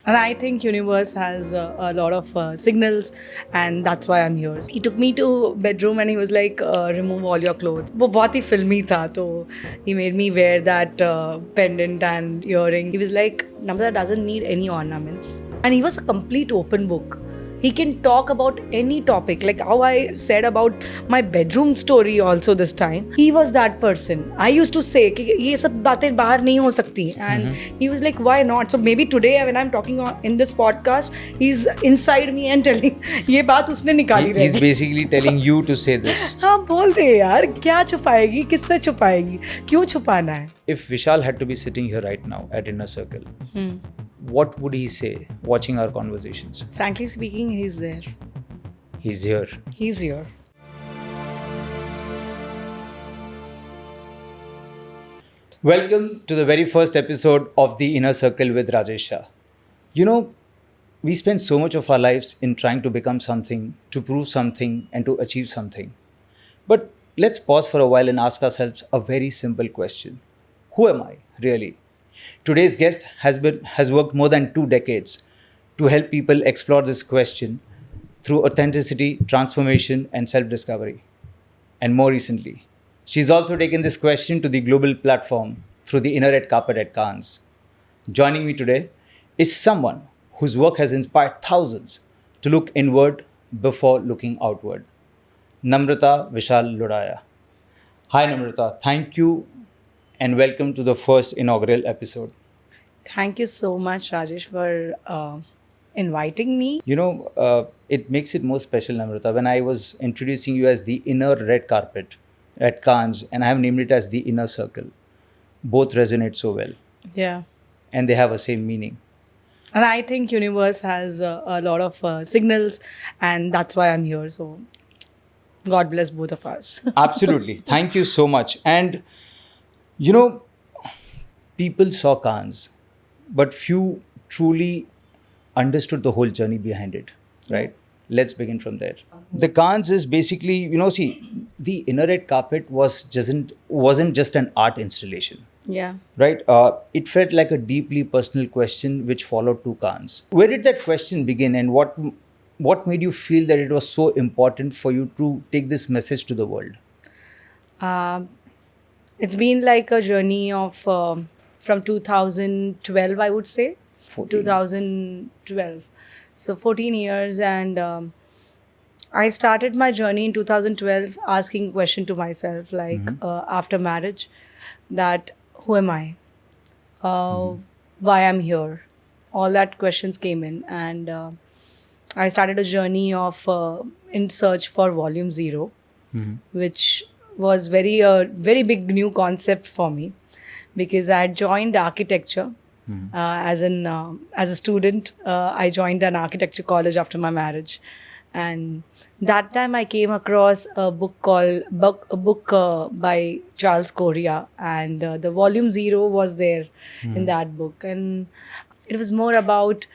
And I think universe has a lot of signals, and that's why I'm here. He took me to bedroom and he was like, remove all your clothes. वो बहुत ही filmy था, तो he made me wear that pendant and earring. He was like, Namrata doesn't need any ornaments, and he was a complete open book. He can talk about any topic, like how I said about my bedroom story also this time. He was that person. I used to say कि ये सब बातें बाहर नहीं हो सकती, and he was like, why not? So maybe today when I'm talking in this podcast, he's inside me and telling ये बात उसने निकाली He's रहेगी. basically telling you to say this. हाँ बोल दे यार, क्या छुपाएगी, किससे छुपाएगी, क्यों छुपाना है? If Vishal had to be sitting here right now at Inner Circle, what would he say watching our conversations? Frankly speaking, he's there. He's here. He's here. Welcome to the very first episode of the Inner Circle with Rajesh Shah. You know, we spend so much of our lives in trying to become something, to prove something, and to achieve something. But let's pause for a while and ask ourselves a very simple question. Who am I, really? Today's guest has worked more than 2 decades to help people explore this question through authenticity, transformation, and self-discovery. And more recently, she's also taken this question to the global platform through the Inner Red Carpet at Cannes. Joining me today is someone whose work has inspired thousands to look inward before looking outward. Namrata Vishal Lodaya. Hi Namrata, thank you and welcome to the first inaugural episode. Thank you so much, Rajesh, for inviting me. You know, it makes it more special, Namrata, when I was introducing you as the Inner Red Carpet at Cannes, and I have named it as the Inner Circle. Both resonate so well, Yeah. and they have a same meaning. And I think universe has a lot of signals, and that's why I'm here. So God bless both of us. Absolutely. Thank you so much. And, you know, people saw Cannes, but few truly understood the whole journey behind it, right? Let's begin from there. The Cannes is basically, you know, see, the Inner Red Carpet wasn't just an art installation. Yeah. Right? It felt like a deeply personal question which followed to Cannes. Where did that question begin, and what made you feel that it was so important for you to take this message to the world? It's been like a journey of from 2012, I would say. 14. 2012. So 14 years, and I started my journey in 2012 asking a question to myself, like after marriage, that who am I? Why I'm here? All that questions came in, and I started a journey of in search for Volume Zero, which was very big new concept for me, because I had joined architecture. As a student, I joined an architecture college after my marriage, and that time I came across a book by Charles Correa, and the Volume Zero was there in that book, and it was more about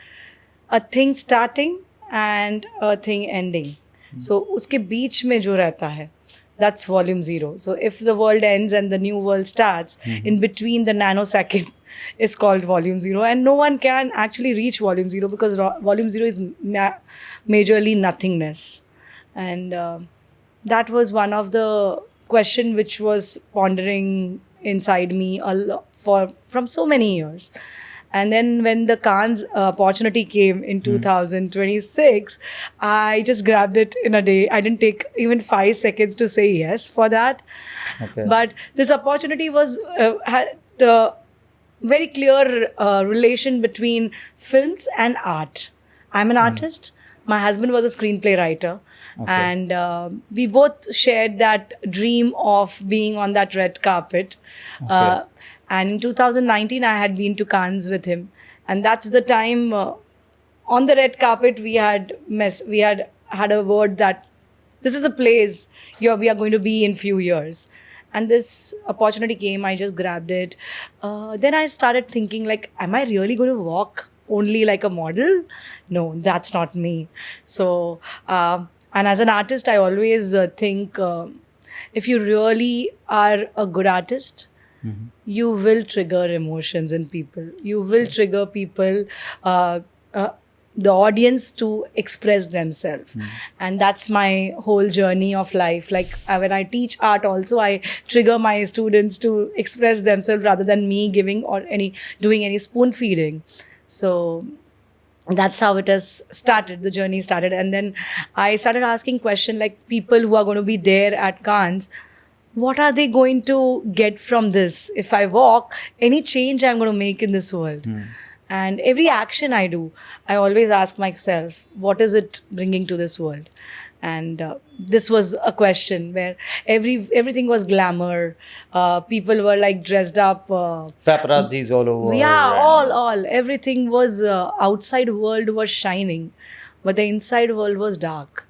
a thing starting and a thing ending. So उसके बीच में जो रहता है, that's Volume Zero. So if the world ends and the new world starts, in between the nanosecond is called Volume Zero, and no one can actually reach Volume Zero, because Volume Zero is majorly nothingness. And that was one of the question which was pondering inside me from so many years. And then when the Cannes opportunity came in 2026, I just grabbed it in a day. I didn't take even 5 seconds to say yes for that. Okay. But this opportunity was had very clear relation between films and art. I'm an artist. My husband was a screenplay writer. Okay. And we both shared that dream of being on that red carpet. Okay. And in 2019, I had been to Cannes with him. And that's the time on the red carpet we had had a word that this is the place we are going to be in few years. And this opportunity came, I just grabbed it. Then I started thinking, like, am I really going to walk only like a model? No, that's not me. So, and as an artist, I always think if you really are a good artist, you will trigger emotions in people. You will trigger people the audience to express themselves. And that's my whole journey of life. Like when I teach art also, I trigger my students to express themselves rather than me giving or doing any spoon feeding. So that's how it has started, the journey started. And then I started asking questions like, people who are going to be there at Cannes, what are they going to get from this? If I walk, any change I'm going to make in this world. And every action I do, I always ask myself, what is it bringing to this world? And this was a question where everything was glamour. People were like dressed up. Paparazzis all over. Yeah, and- all. Everything was, outside world was shining, but the inside world was dark.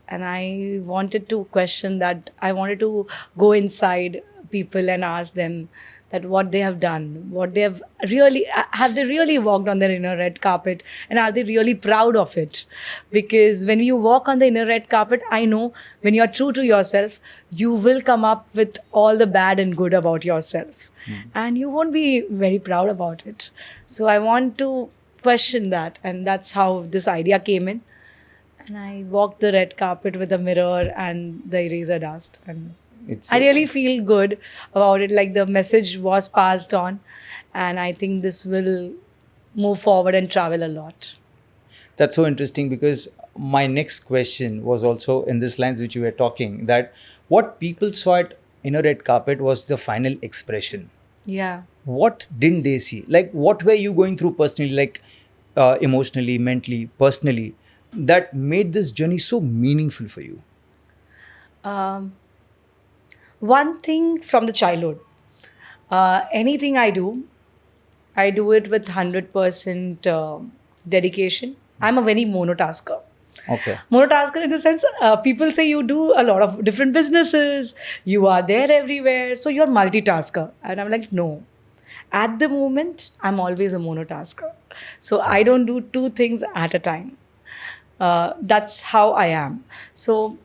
And I wanted to question that. I wanted to go inside people and ask them that what they have done, what they have they really walked on their inner red carpet, and are they really proud of it? Because when you walk on the inner red carpet, I know when you're true to yourself, you will come up with all the bad and good about yourself, and you won't be very proud about it. So I want to question that, and that's how this idea came in. And I walked the red carpet with a mirror and the eraser dust, and It's I really feel good about it. Like the message was passed on, and I think this will move forward and travel a lot. That's so interesting, because my next question was also in this lines which you were talking, that what people saw at Inner Red Carpet was the final expression. Yeah. What didn't they see? Like, what were you going through personally, like emotionally, mentally, personally, that made this journey so meaningful for you? One thing from the childhood, anything I do it with 100% dedication. I'm a very monotasker. Okay. Monotasker in the sense, people say you do a lot of different businesses, you are there everywhere, so you're multitasker. And I'm like, no. At the moment, I'm always a monotasker. So I don't do two things at a time. That's how I am. So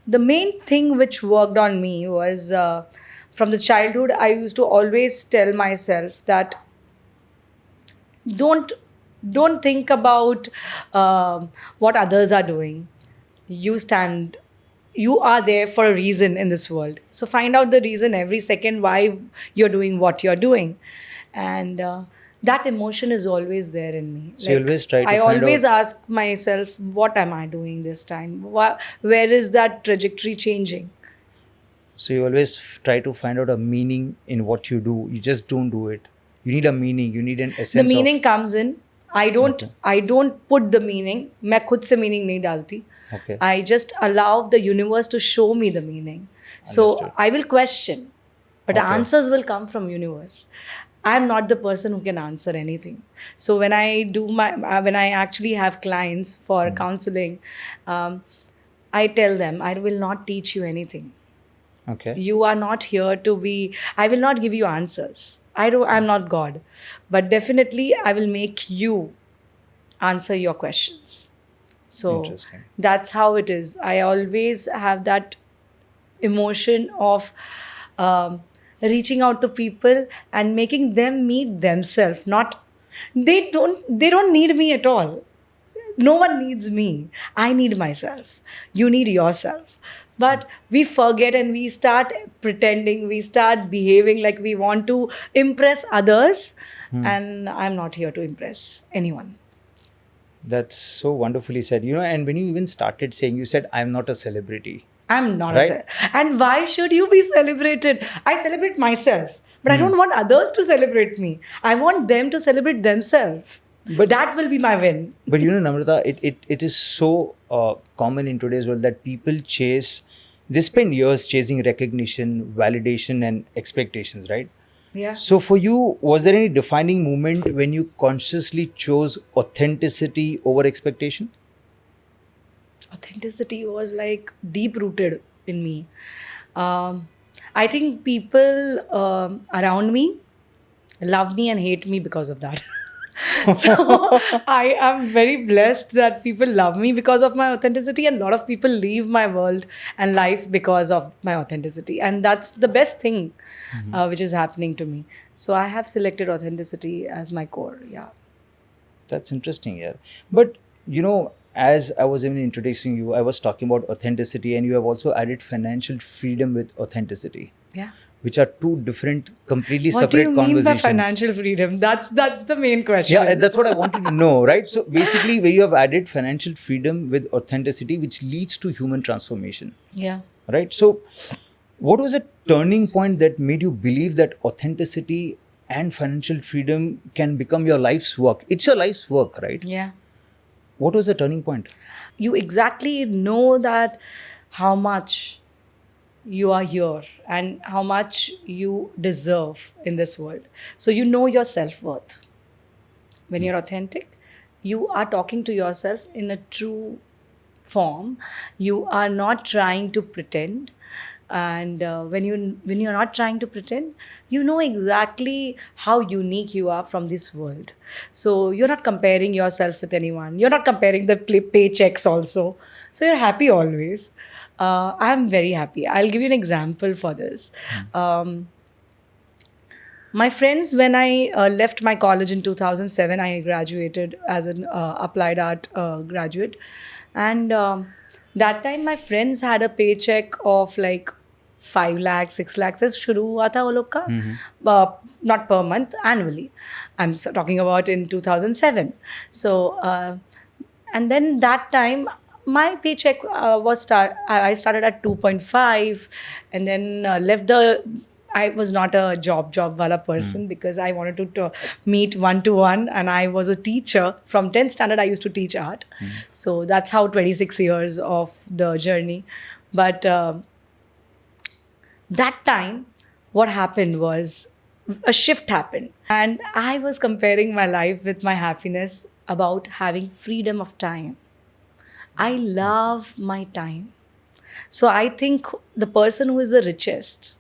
the main thing which worked on me was, from the childhood, I used to always tell myself that don't think about what others are doing. You are there for a reason in this world. So find out the reason every second why you're doing what you're doing. And that emotion is always there in me. So you always try to I find always out- ask myself, what am I doing this time? Where is that trajectory changing? So you always try to find out a meaning in what you do. You just don't do it. You need a meaning. You need an essence. The meaning comes in. I don't put the meaning. मैं खुद से meaning नहीं डालती. Okay. I just allow the universe to show me the meaning. So Understood. I will question, but the Okay. answers will come from universe. I'm not the person who can answer anything. So when I actually have clients for counseling, I tell them, I will not teach you anything. Okay. You are not here to be, I will not give you answers. I'm not God, but definitely I will make you answer your questions. So Interesting. that's how it is. I always have that emotion of reaching out to people and making them meet themselves. Not they don't need me at all. No one needs me. I need myself. You need yourself. But we forget and we start pretending, we start behaving like we want to impress others. And I'm not here to impress anyone. That's so wonderfully said. And when you even started saying, you said, I'm not a celebrity. I'm not Right. And why should you be celebrated? I celebrate myself, but I don't want others to celebrate me. I want them to celebrate themselves. But- that will be my win. But Namrata, it is so common in today's world that people they spend years chasing recognition, validation, and expectations, right? Yeah. So for you, was there any defining moment when you consciously chose authenticity over expectation? Authenticity was like deep rooted in me. I think people around me love me and hate me because of that. So I am very blessed that people love me because of my authenticity, and a lot of people leave my world and life because of my authenticity, and that's the best thing which is happening to me. So I have selected authenticity as my core. Yeah. That's interesting, yeah. But as I was even introducing you, I was talking about authenticity, and you have also added financial freedom with authenticity, Yeah. which are two different, completely What do you separate mean by conversations. financial freedom? That's the main question. Yeah, that's what I wanted to know, right? So basically, where you have added financial freedom with authenticity, which leads to human transformation, Yeah. right? So, what was a turning point that made you believe that authenticity and financial freedom can become your life's work? It's your life's work, right? Yeah. What was the turning point? You exactly know that how much you are here and how much you deserve in this world. So you know your self-worth. When you're authentic, you are talking to yourself in a true form. You are not trying to pretend. And when you're not trying to pretend, you know exactly how unique you are from this world. So you're not comparing yourself with anyone. You're not comparing the paychecks also. So you're happy always. I'm very happy. I'll give you an example for this. My friends, when I left my college in 2007, I graduated as an applied art graduate. And that time, my friends had a paycheck of like 5 lakhs, 6 lakhs. से शुरू हुआ था वो लोग का, not per month, annually. I'm talking about in 2007. So, and then that time, my paycheck I started at 2.5, and then left the. I was not a job wala person because I wanted to meet one-to-one, and I was a teacher. From 10th standard, I used to teach art. So that's how 26 years of the journey. But that time, what happened was a shift happened. And I was comparing my life with my happiness about having freedom of time. I love my time. So I think the person who is the richest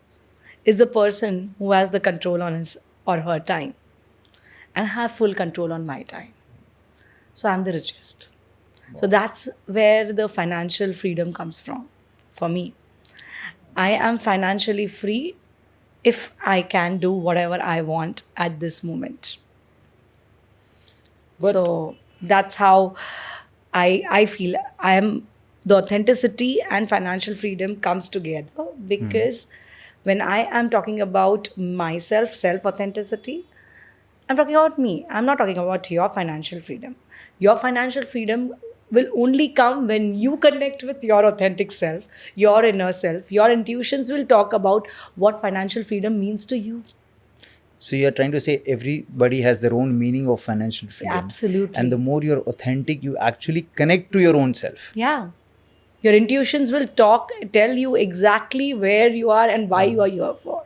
is the person who has the control on his or her time and have full control on my time. So I'm the richest. So that's where the financial freedom comes from for me. I am financially free if I can do whatever I want at this moment. So that's how I feel. The authenticity and financial freedom comes together because when I am talking about myself, self-authenticity, I'm talking about me. I'm not talking about your financial freedom. Your financial freedom will only come when you connect with your authentic self, your inner self. Your intuitions will talk about what financial freedom means to you. So you're trying to say everybody has their own meaning of financial freedom. Absolutely. And the more you're authentic, you actually connect to your own self. Yeah. Your intuitions will tell you exactly where you are and why you are here for.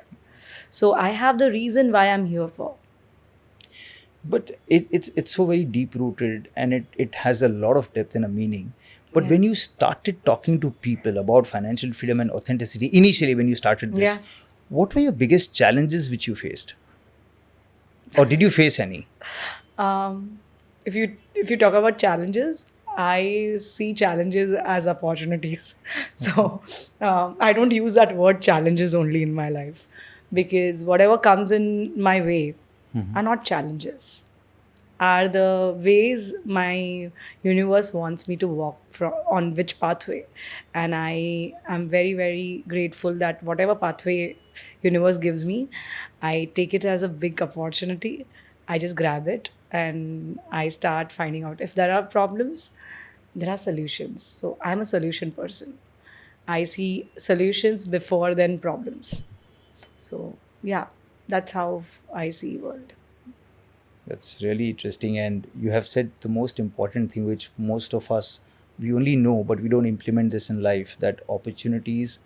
So I have the reason why I'm here for. But it's so very deep rooted, and it has a lot of depth and a meaning. But when you started talking to people about financial freedom and authenticity, initially when you started this, what were your biggest challenges which you faced? Or did you face any? If you talk about challenges, I see challenges as opportunities. So I don't use that word challenges only in my life, because whatever comes in my way are not challenges, are the ways my universe wants me to walk on which pathway. And I am very, very grateful that whatever pathway universe gives me, I take it as a big opportunity. I just grab it and I start finding out if there are problems, there are solutions. So I'm a solution person. I see solutions before then problems. So yeah, that's how I see world. That's really interesting. And you have said the most important thing, which most of us, we only know, but we don't implement this in life, that opportunities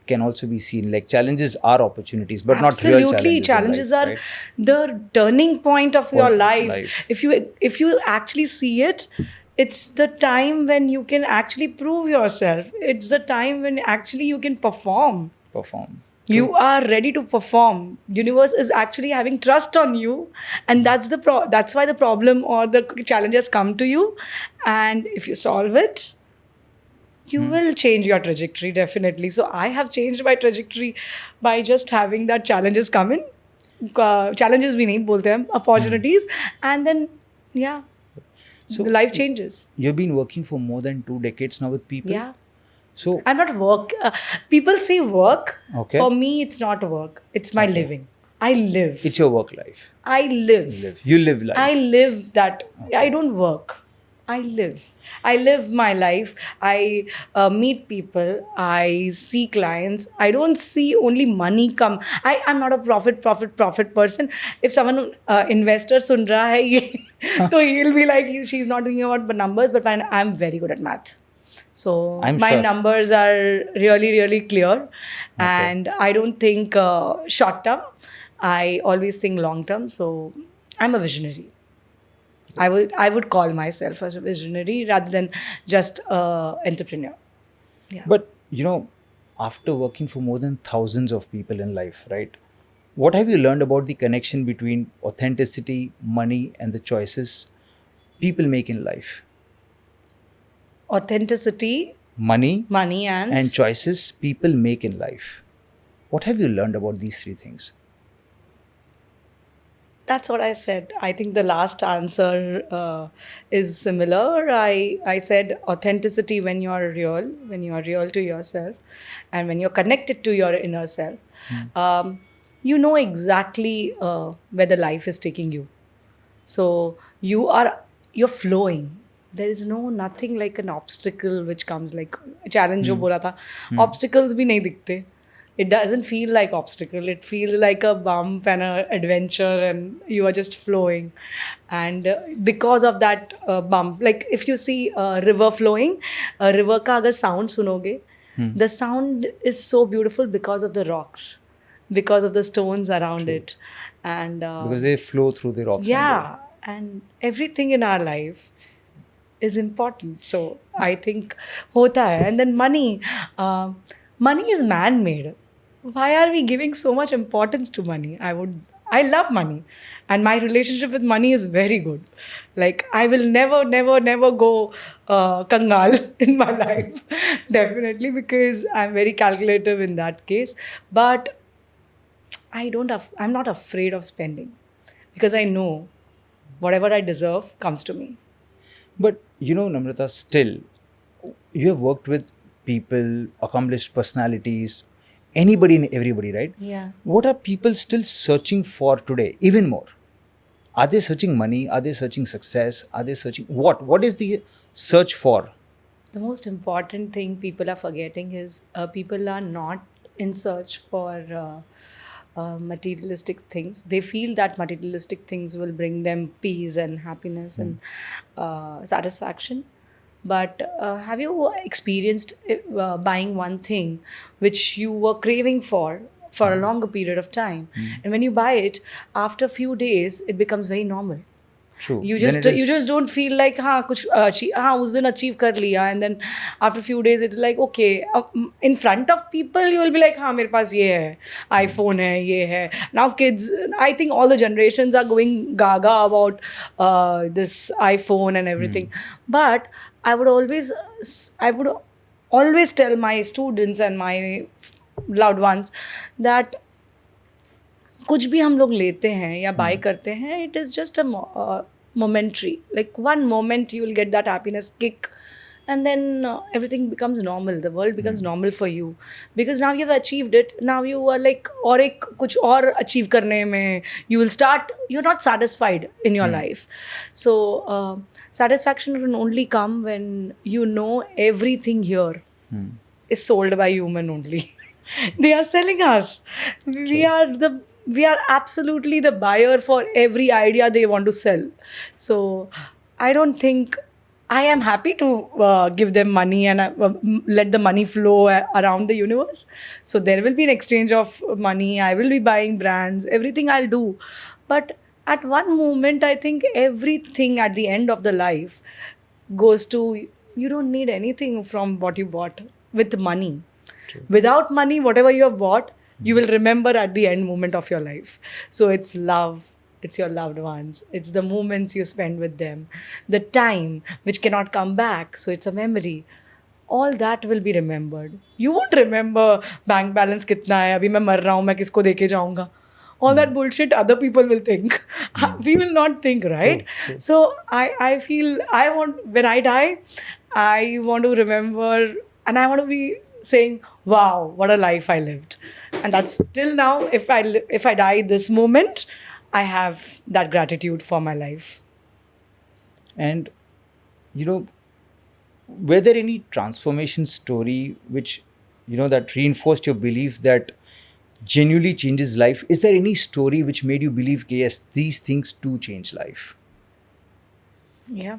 can also be seen. Like challenges are opportunities, but not real challenges. Absolutely, challenges in life, are right? the turning point of your life. life. If you actually see it, it's the time when you can actually prove yourself. It's the time when actually you can perform. You are ready to perform. Universe is actually having trust on you, and that's why the problem or the challenges come to you. And if you solve it, you will change your trajectory, definitely. So I have changed my trajectory by just having that challenges come in. Challenges we nahi bolte hain, opportunities, and then yeah, So The life changes. you've been working for more than 2 decades now with people. Yeah. So I'm not work. People say work. Okay. For me, it's not work. It's my living. I live. it's your work life. I live. You live life. I live that. I don't work. I live. I live my life. I meet people. I see clients. I don't see only money come. I'm not a profit person. If someone investor sun raha hai ye, so he'll be like she's not thinking about the numbers, but I'm very good at math. So I'm my sure. numbers are really, really clear, and I don't think short term. I always think long term. So I'm a visionary. I would call myself as a visionary rather than just entrepreneur. Yeah. But after working for more than thousands of people in life, right? What have you learned about the connection between authenticity, money, and the choices people make in life? Authenticity, Money money, and choices people make in life. What have you learned about these 3 things? that's what I said. I think the last answer is similar. I said authenticity when you are real to yourself, and when you're connected to your inner self, you know exactly where the life is taking you. So you're flowing. There is nothing like an obstacle which comes like challenge जो बोला था, obstacles भी नहीं दिखते. It doesn't feel like obstacle. It feels like a bump and an adventure, and you are just flowing. And because of that bump, like if you see a river flowing, a river का अगर sound सुनोगे, the sound is so beautiful because of the rocks, because of the stones around it, and Because they flow through the rocks. yeah, and everything in our life is important. So I think hota hai. And then money. Money is man-made. Why are we giving so much importance to money? I love money. And my relationship with money is very good. Like, I will never go kangal in my life. Definitely, because I'm very calculative in that case. But I'm not afraid of spending, because I know whatever I deserve comes to me. But Namrata, still, you have worked with people, accomplished personalities, anybody and everybody, right? Yeah. What are people still searching for today, even more? Are they searching money? Are they searching success? Are they searching what? What is the search for? The most important thing people are forgetting is people are not in search for materialistic things. They feel that materialistic things will bring them peace and happiness and satisfaction. But have you experienced buying one thing which you were craving for a longer period of time, and when you buy it, after a few days, it becomes very normal. True. You Then just it is- you just don't feel like कुछ उस दिन achieve कर लिया, and then after few days it's like okay, in front of people you will be like हाँ मेरे पास ये है, iPhone है, ये है. Now kids, I think all the generations are going gaga about this iPhone and everything. But I would always tell my students and my loved ones that कुछ भी हम लोग लेते हैं या बाय करते हैं, it is just a momentary. Like one moment you will get that happiness kick, and then everything becomes normal. The world becomes normal for you, because now you've achieved it. Now you are like और एक कुछ और achieve करने में you will start. You're not satisfied in your life. So satisfaction can only come when you know everything here is sold by human only. They are selling us. We are absolutely the buyer for every idea they want to sell. So I don't think, I am happy to give them money and let the money flow around the universe. So there will be an exchange of money. I will be buying brands, everything I'll do. But at one moment, I think everything at the end of the life goes to, you don't need anything from what you bought with money. True. Without money, whatever you have bought, you will remember at the end moment of your life. So it's love, it's your loved ones, it's the moments you spend with them, the time which cannot come back. So it's a memory. All that will be remembered. You won't remember bank balance कितना है, अभी मैं मर रहा हूँ, मैं किसको देके जाऊँगा. all that bullshit other people will think. We will not think, right? True. So I feel when I die, I want to remember and I want to be saying, wow, what a life I lived. And that's till now, if I die this moment, I have that gratitude for my life. And you know, were there any transformation story which that reinforced your belief that genuinely changes life? Is there any story which made you believe that yes, these things do change life? Yeah.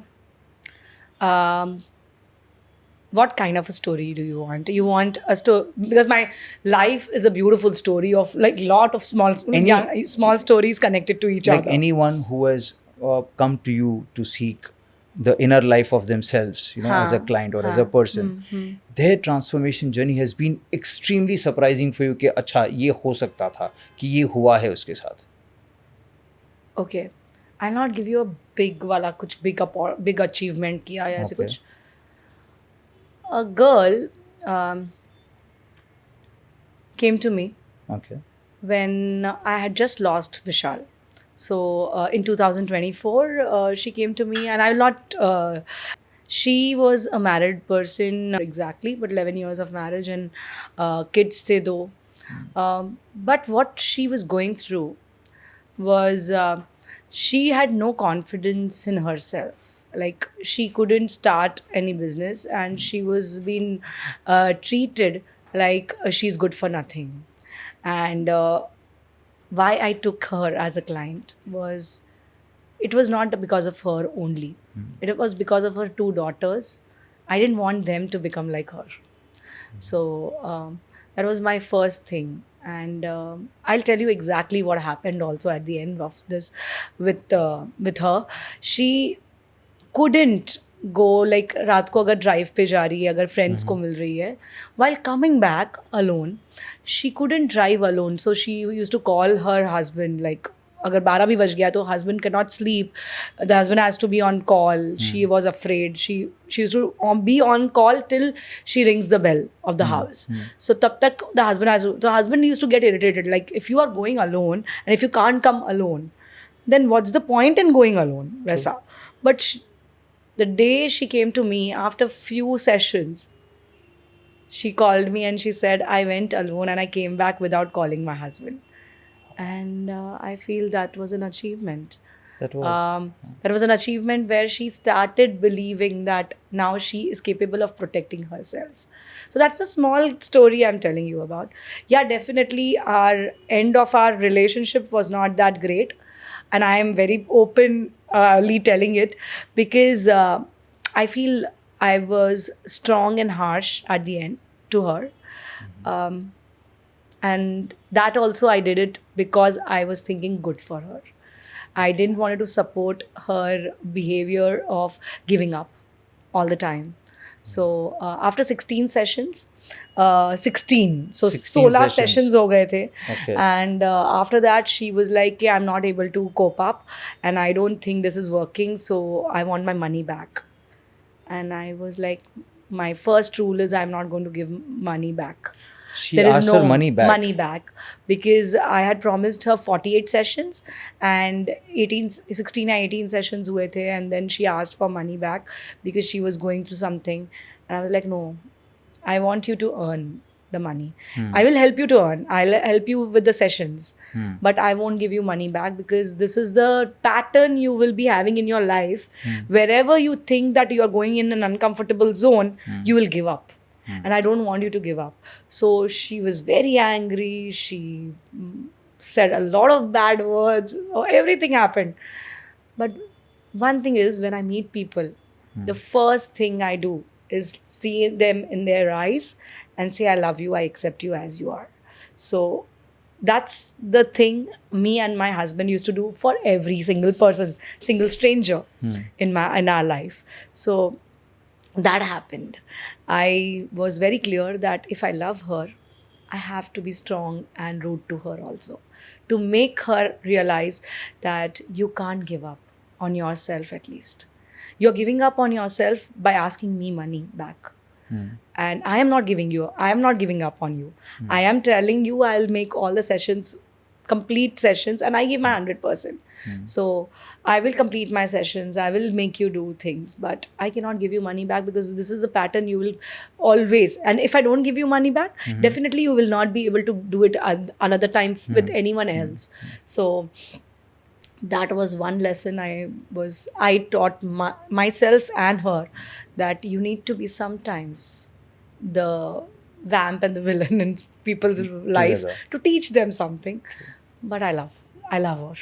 What kind of a story do you want? You want a story because my life is a beautiful story of like lot of small stories connected to each Like other. anyone who has come to you to seek the inner life of themselves, as a client or as a person, their transformation journey has been extremely surprising for you कि अच्छा ये हो सकता था कि ये हुआ है उसके साथ. Okay, I'll not give you a big वाला कुछ big achievement किया या ऐसे Okay. कुछ. A girl came to me Okay. when I had just lost Vishal. So in 2024, she came to me, and I will not. She was a married person exactly, but 11 years of marriage and kids the though. But what she was going through was she had no confidence in herself. Like she couldn't start any business, and she was being treated like she's good for nothing. And why I took her as a client was it was not because of her only. It was because of her two daughters. I didn't want them to become like her. So that was my first thing. And I'll tell you exactly what happened also at the end of this with her. She couldn't go like रात को अगर drive पे जा रही है अगर friends को मिल रही है while coming back alone she couldn't drive alone so she used to call her husband like अगर 12 भी बज गया तो husband cannot sleep, the husband has to be on call. She was afraid. She used to be on call till she rings the bell of the house. So तब तक the husband used to get irritated like if you are going alone and if you can't come alone then what's the point in going alone वैसा. But the day she came to me after few sessions, she called me and she said, I went alone and I came back without calling my husband. And I feel that was an achievement. That was. That was an achievement where she started believing that now she is capable of protecting herself. So that's a small story I'm telling you about. Yeah, definitely our end of our relationship was not that great. And I am very openly telling it because I feel I was strong and harsh at the end to her. And that also I did it because I was thinking good for her. I didn't want to support her behavior of giving up all the time. So after 16 sessions, 16 so 16 sessions हो गए थे. Okay. And after that she was like I'm not able to cope up and I don't think this is working, so I want my money back. And I was like, my first rule is I'm not going to give money back. She asked her money back. Because I had promised her 48 sessions and 16 or 18 sessions हुए थे, and then she asked for money back because she was going through something. And I was like, no, I want you to earn the money. I will help you to earn. I'll help you with the sessions. But I won't give you money back because this is the pattern you will be having in your life. Wherever you think that you are going in an uncomfortable zone, you will give up. And I don't want you to give up. So she was very angry. She said a lot of bad words. Everything happened. But one thing is, when I meet people, the first thing I do is see them in their eyes and say, I love you, I accept you as you are. So that's the thing me and my husband used to do for every single person, single stranger in our life. So that happened. I was very clear that if I love her, I have to be strong and rude to her also, to make her realize that you can't give up on yourself at least. You're giving up on yourself by asking me money back. And I am not giving up on you. I am telling you I'll make all the sessions complete sessions, and I give my 100%. So I will complete my sessions, I will make you do things, but I cannot give you money back, because this is a pattern you will always, and if I don't give you money back, definitely you will not be able to do it another time with anyone else. So that was one lesson I taught myself and her, that you need to be sometimes the vamp and the villain in people's life Together. to teach them something. But I love her.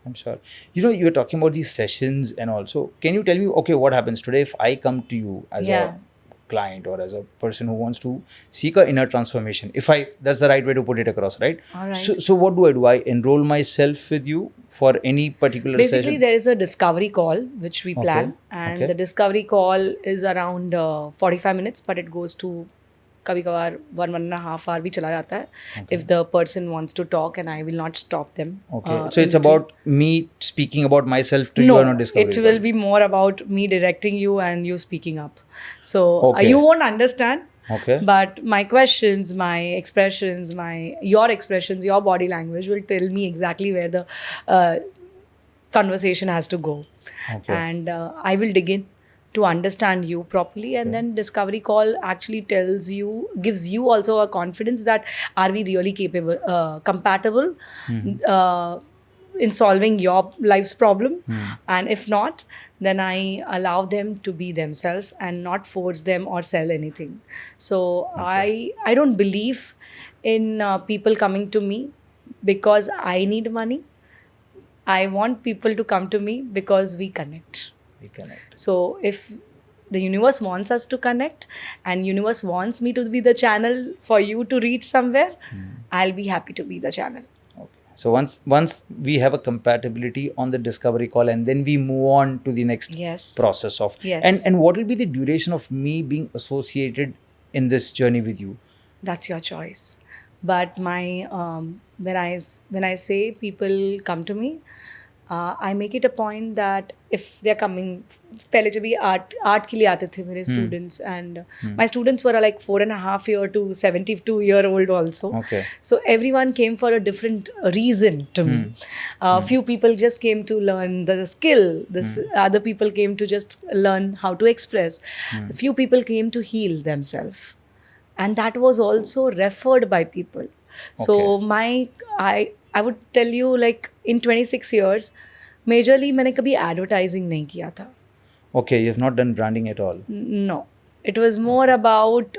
I'm sure. You know, you were talking about these sessions, and also, can you tell me, okay, what happens today if I come to you as Yeah. a client or as a person who wants to seek a inner transformation? That's the right way to put it across, right? All right. So what do? I enroll myself with you for any particular Basically, session? there is a discovery call which we plan, and Okay. the discovery call is around 45 minutes, but it goes to कभी कभार 1.5 hour भी चला जाता है, if the person wants to talk, and I will not stop them. Okay. So it's in between. about me speaking about myself to you No, on a discovery it will call. be more about me directing you and you speaking up. So Okay. you won't understand. Okay. But my questions, my expressions, your expressions, your body language will tell me exactly where the conversation has to go. Okay. And I will dig in to understand you properly, and then discovery call actually gives you also a confidence that are we really capable, compatible in solving your life's problem. And if not, then I allow them to be themselves and not force them or sell anything. So I don't believe in people coming to me because I need money. I want people to come to me because we connect. We connect. So if the universe wants us to connect, and universe wants me to be the channel for you to reach somewhere, I'll be happy to be the channel. Okay. So once we have a compatibility on the discovery call, and then we move on to the next Yes. process of Yes. and what will be the duration of me being associated in this journey with you? That's your choice. But my when I say people come to me, I make it a point that if they're coming, पहले जब ये art के लिए आते थे मेरे students, and my students were like 4.5 year to 72-year-old also. Okay. So everyone came for a different reason to me. Few people just came to learn the skill. Other people came to just learn how to express. Few people came to heal themselves, and that was also referred by people. So I would tell you, like in 26 years, majorly मैंने कभी advertising नहीं किया था. Okay, you have not done branding at all. No. It was more about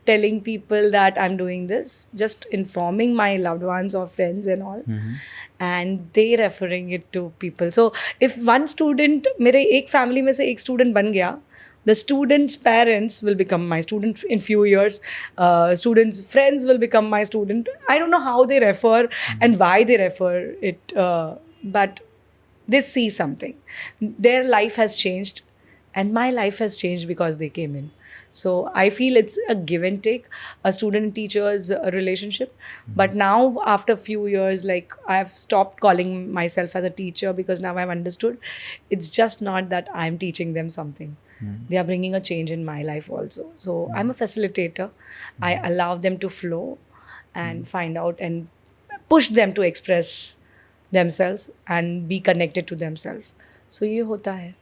telling people that I'm doing this, just informing my loved ones or friends and all, and they referring it to people. So if one student, मेरे एक family में से एक student बन गया, the students' parents will become my student in few years. Students' friends will become my student. I don't know how they refer and why they refer it, but they see something. Their life has changed, and my life has changed because they came in. So I feel it's a give and take, a student-teacher's relationship. But now, after a few years, like I've stopped calling myself as a teacher, because now I've understood it's just not that I'm teaching them something. They are bringing a change in my life also. So I'm a facilitator. I allow them to flow and find out and push them to express themselves and be connected to themselves. So ये होता है.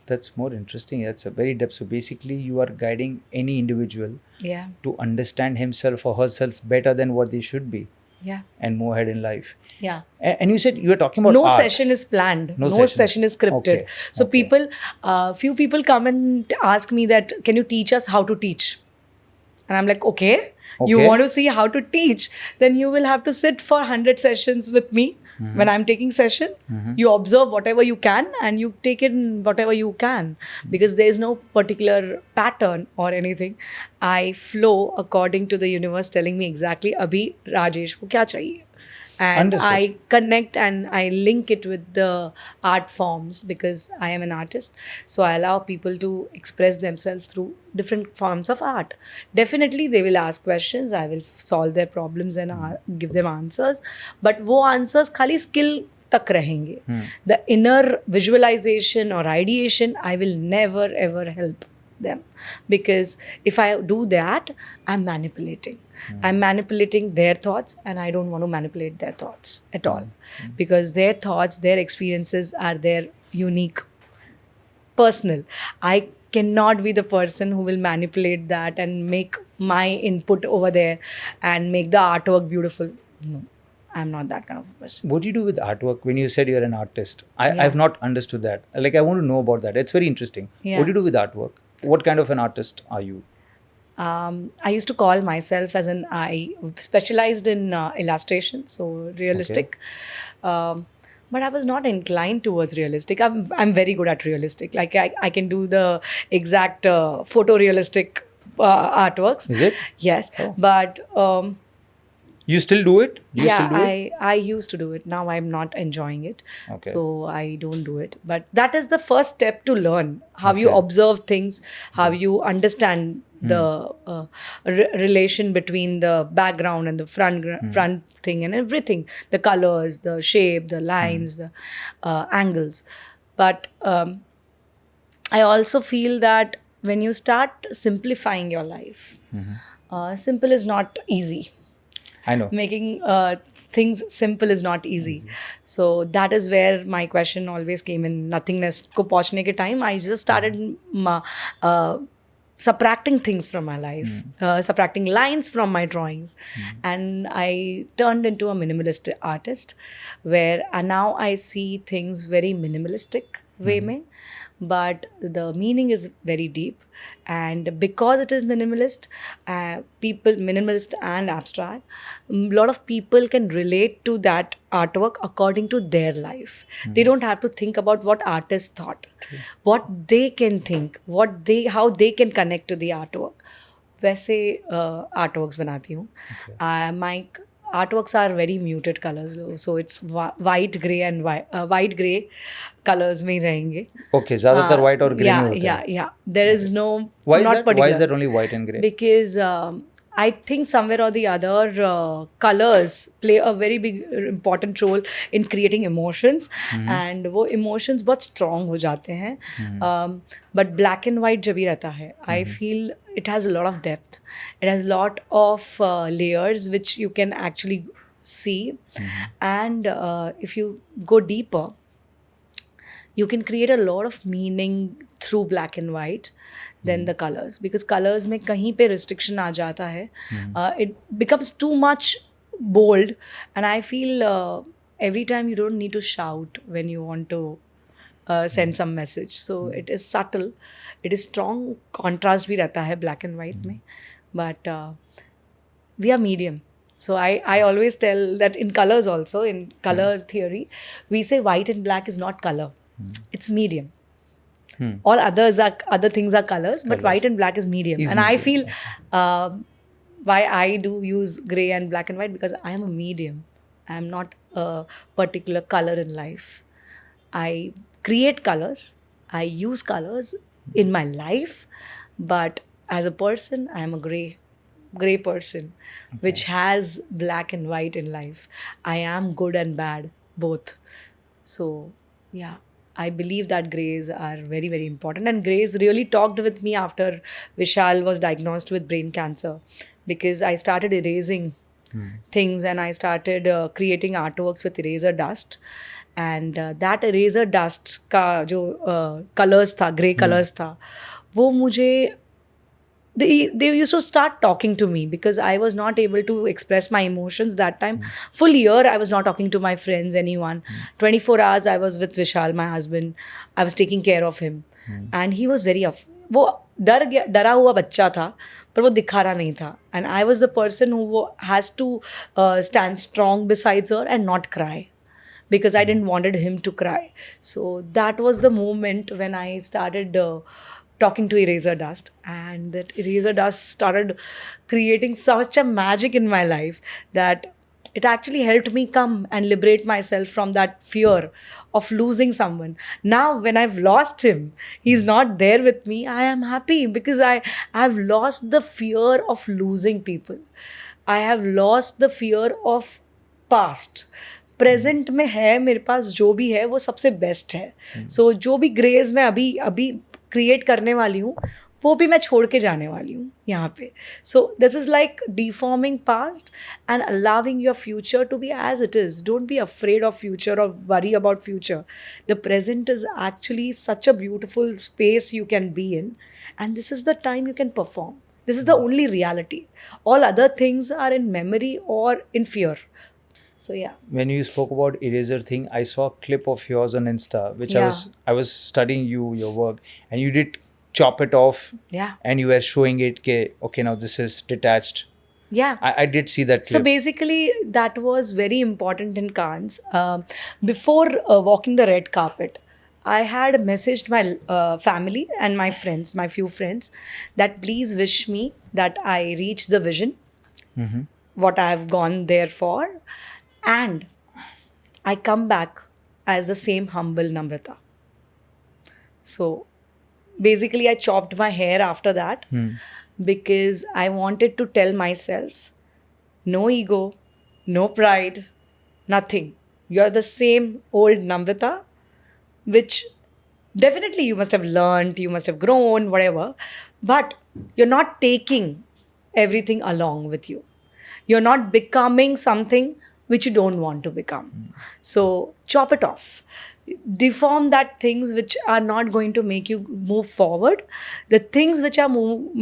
That's more interesting. That's a very depth. So basically, you are guiding any individual Yeah. to understand himself or herself better than what they should be Yeah. and move ahead in life. Yeah. And you said you were talking about No art. session is planned. No No session. session is scripted. Okay. So Okay. few people come and ask me that, can you teach us how to teach? And I'm like, okay. You Okay. want to see how to teach? Then you will have to sit for 100 sessions with me when I'm taking session. You observe whatever you can and you take in whatever you can, because there is no particular pattern or anything. I flow according to the universe telling me exactly abhi Rajesh ko kya chahiye. And Understood. I connect and I link it with the art forms, because I am an artist. So I allow people to express themselves through different forms of art. Definitely they will ask questions. I will solve their problems and give them answers. But वो answers खाली skill तक रहेंगे. The inner visualization or ideation, I will never ever help. them, because if I do that, I'm manipulating. I'm manipulating their thoughts, and I don't want to manipulate their thoughts at all, because their thoughts, their experiences are their unique, personal. I cannot be the person who will manipulate that and make my input over there and make the artwork beautiful. No, I'm not that kind of a person. What do you do with artwork when you said you're an artist? Yeah. I've not understood that. Like, I want to know about that. It's very interesting. Yeah. What do you do with artwork? What kind of an artist are you? I used to call myself as I specialized in illustration, so realistic. But I was not inclined towards realistic. I'm very good at realistic. Like I can do the exact photorealistic artworks. Is it? Yes, Oh. but You still do it? You yeah, still do it? I used to do it. Now I'm not enjoying it, Okay. so I don't do it. But that is the first step to learn how you Okay. observe things, how you understand the relation between the background and the front thing and everything, the colors, the shape, the lines, the angles. But I also feel that when you start simplifying your life, simple is not easy. I know. Making things simple is not easy. So that is where my question always came in. Nothingness ko pahunchne ke time, I just started subtracting things from my life, subtracting lines from my drawings, and I turned into a minimalist artist, where now I see things very minimalistic way mein, but the meaning is very deep. And because it is minimalist, minimalist and abstract, a lot of people can relate to that artwork according to their life. They don't have to think about what artist thought, what they can think, how they can connect to the artwork. वैसे artworks बनाती हूँ. My artworks are very muted colors, so it's white, gray and white, gray colors में ही रहेंगे. Okay, ज़्यादातर white और grey में होते हैं. Yeah. There is no. Why is not that? particular. Why is that only white and grey? Because I think somewhere or the other, colors play a very big important role in creating emotions, and वो emotions बहुत strong हो जाते हैं. But black and white जब भी रहता है, I feel it has a lot of depth. It has a lot of layers which you can actually see, and if you go deeper, you can create a lot of meaning through black and white than the colors, because colors में कहीं पे restriction आ जाता है. It becomes too much bold, and I feel every time you don't need to shout when you want to send some message. So it is subtle, it is strong. Contrast भी रहता है black and white में, but we are medium. So I always tell that in colors also, in color theory, we say white and black is not color. It's medium. All other things are colors, but white and black is medium. Is and I medium. feel why I do use gray and black and white, because I am a medium. I am not a particular color in life. I create colors, I use colors in my life, but as a person, I am a gray person, which has black and white in life. I am good and bad, both. So yeah, I believe that grays are very, very important. And grays really talked with me after Vishal was diagnosed with brain cancer, because I started erasing things, and I started creating artworks with eraser dust. And that eraser dust का जो colors था, grey colors था, वो मुझे they used to start talking to me, because I was not able to express my emotions that time. Full year I was not talking to my friends, anyone. 24 hours I was with Vishal, my husband. I was taking care of him, and he was very वो डरा हुआ बच्चा था, पर वो दिखा रहा नहीं था. And I was the person who has to stand strong besides her and not cry, because I didn't wanted him to cry. So that was the moment when I started talking to eraser dust, and that eraser dust started creating such a magic in my life that it actually helped me come and liberate myself from that fear of losing someone. Now when I've lost him, he's not there with me, I am happy, because I've lost the fear of losing people. I have lost the fear of past. Present में है मेरे पास, जो भी है वो सबसे best है. सो जो भी ग्रेज मैं अभी क्रिएट करने वाली हूँ, वो भी मैं छोड़ के जाने वाली हूँ यहाँ पे. So this is like deforming past and allowing your future to be as it is. Don't be afraid of future or worry about future. The present is actually such a beautiful space you can be in, and this is the time you can perform. This is the only reality. All other things are in memory or in fear. So yeah. When you spoke about eraser thing, I saw a clip of yours on Insta, which Yeah. I was studying your work, and you did chop it off, Yeah. and you were showing it. Okay, now this is detached. Yeah. I did see that So clip. basically, that was very important in Cannes. Before walking the red carpet, I had messaged my family and my friends, my few friends, that please wish me that I reach the vision, what I have gone there for, and I come back as the same humble Namrata. So basically, I chopped my hair after that because I wanted to tell myself no ego, no pride, nothing. You're the same old Namrata, which definitely you must have learned, you must have grown, whatever, but you're not taking everything along with you. You're not becoming something which you don't want to become. So chop it off. Deform that things which are not going to make you move forward. The things which are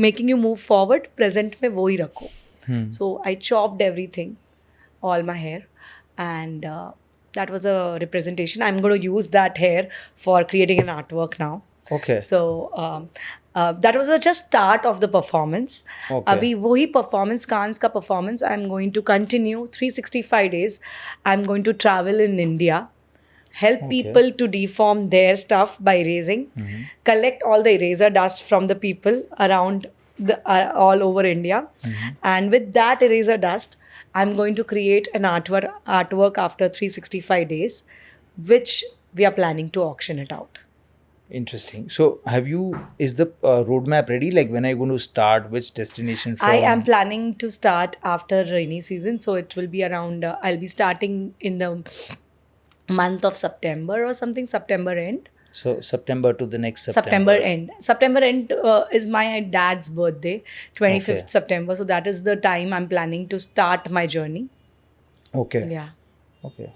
making you move forward, present mein wo hi rakho. So I chopped everything, all my hair, and that was a representation. I'm going to use that hair for creating an artwork now. Okay. So that was the just start of the performance. Okay. Abhi wohi performance, Cannes ka performance, I'm going to continue 365 days. I'm going to travel in India, help people to deform their stuff by erasing, collect all the eraser dust from the people around all over India, and with that eraser dust, I'm going to create an artwork after 365 days, which we are planning to auction it out. Interesting. So, is the roadmap ready? Like, when are you going to start? Which destination from? I am planning to start after rainy season, so it will be around. I'll be starting in the month of September or something, September end. So, September to the next September end. September end is my dad's birthday, 25th Okay. September. So that is the time I'm planning to start my journey. Okay. Yeah. Okay.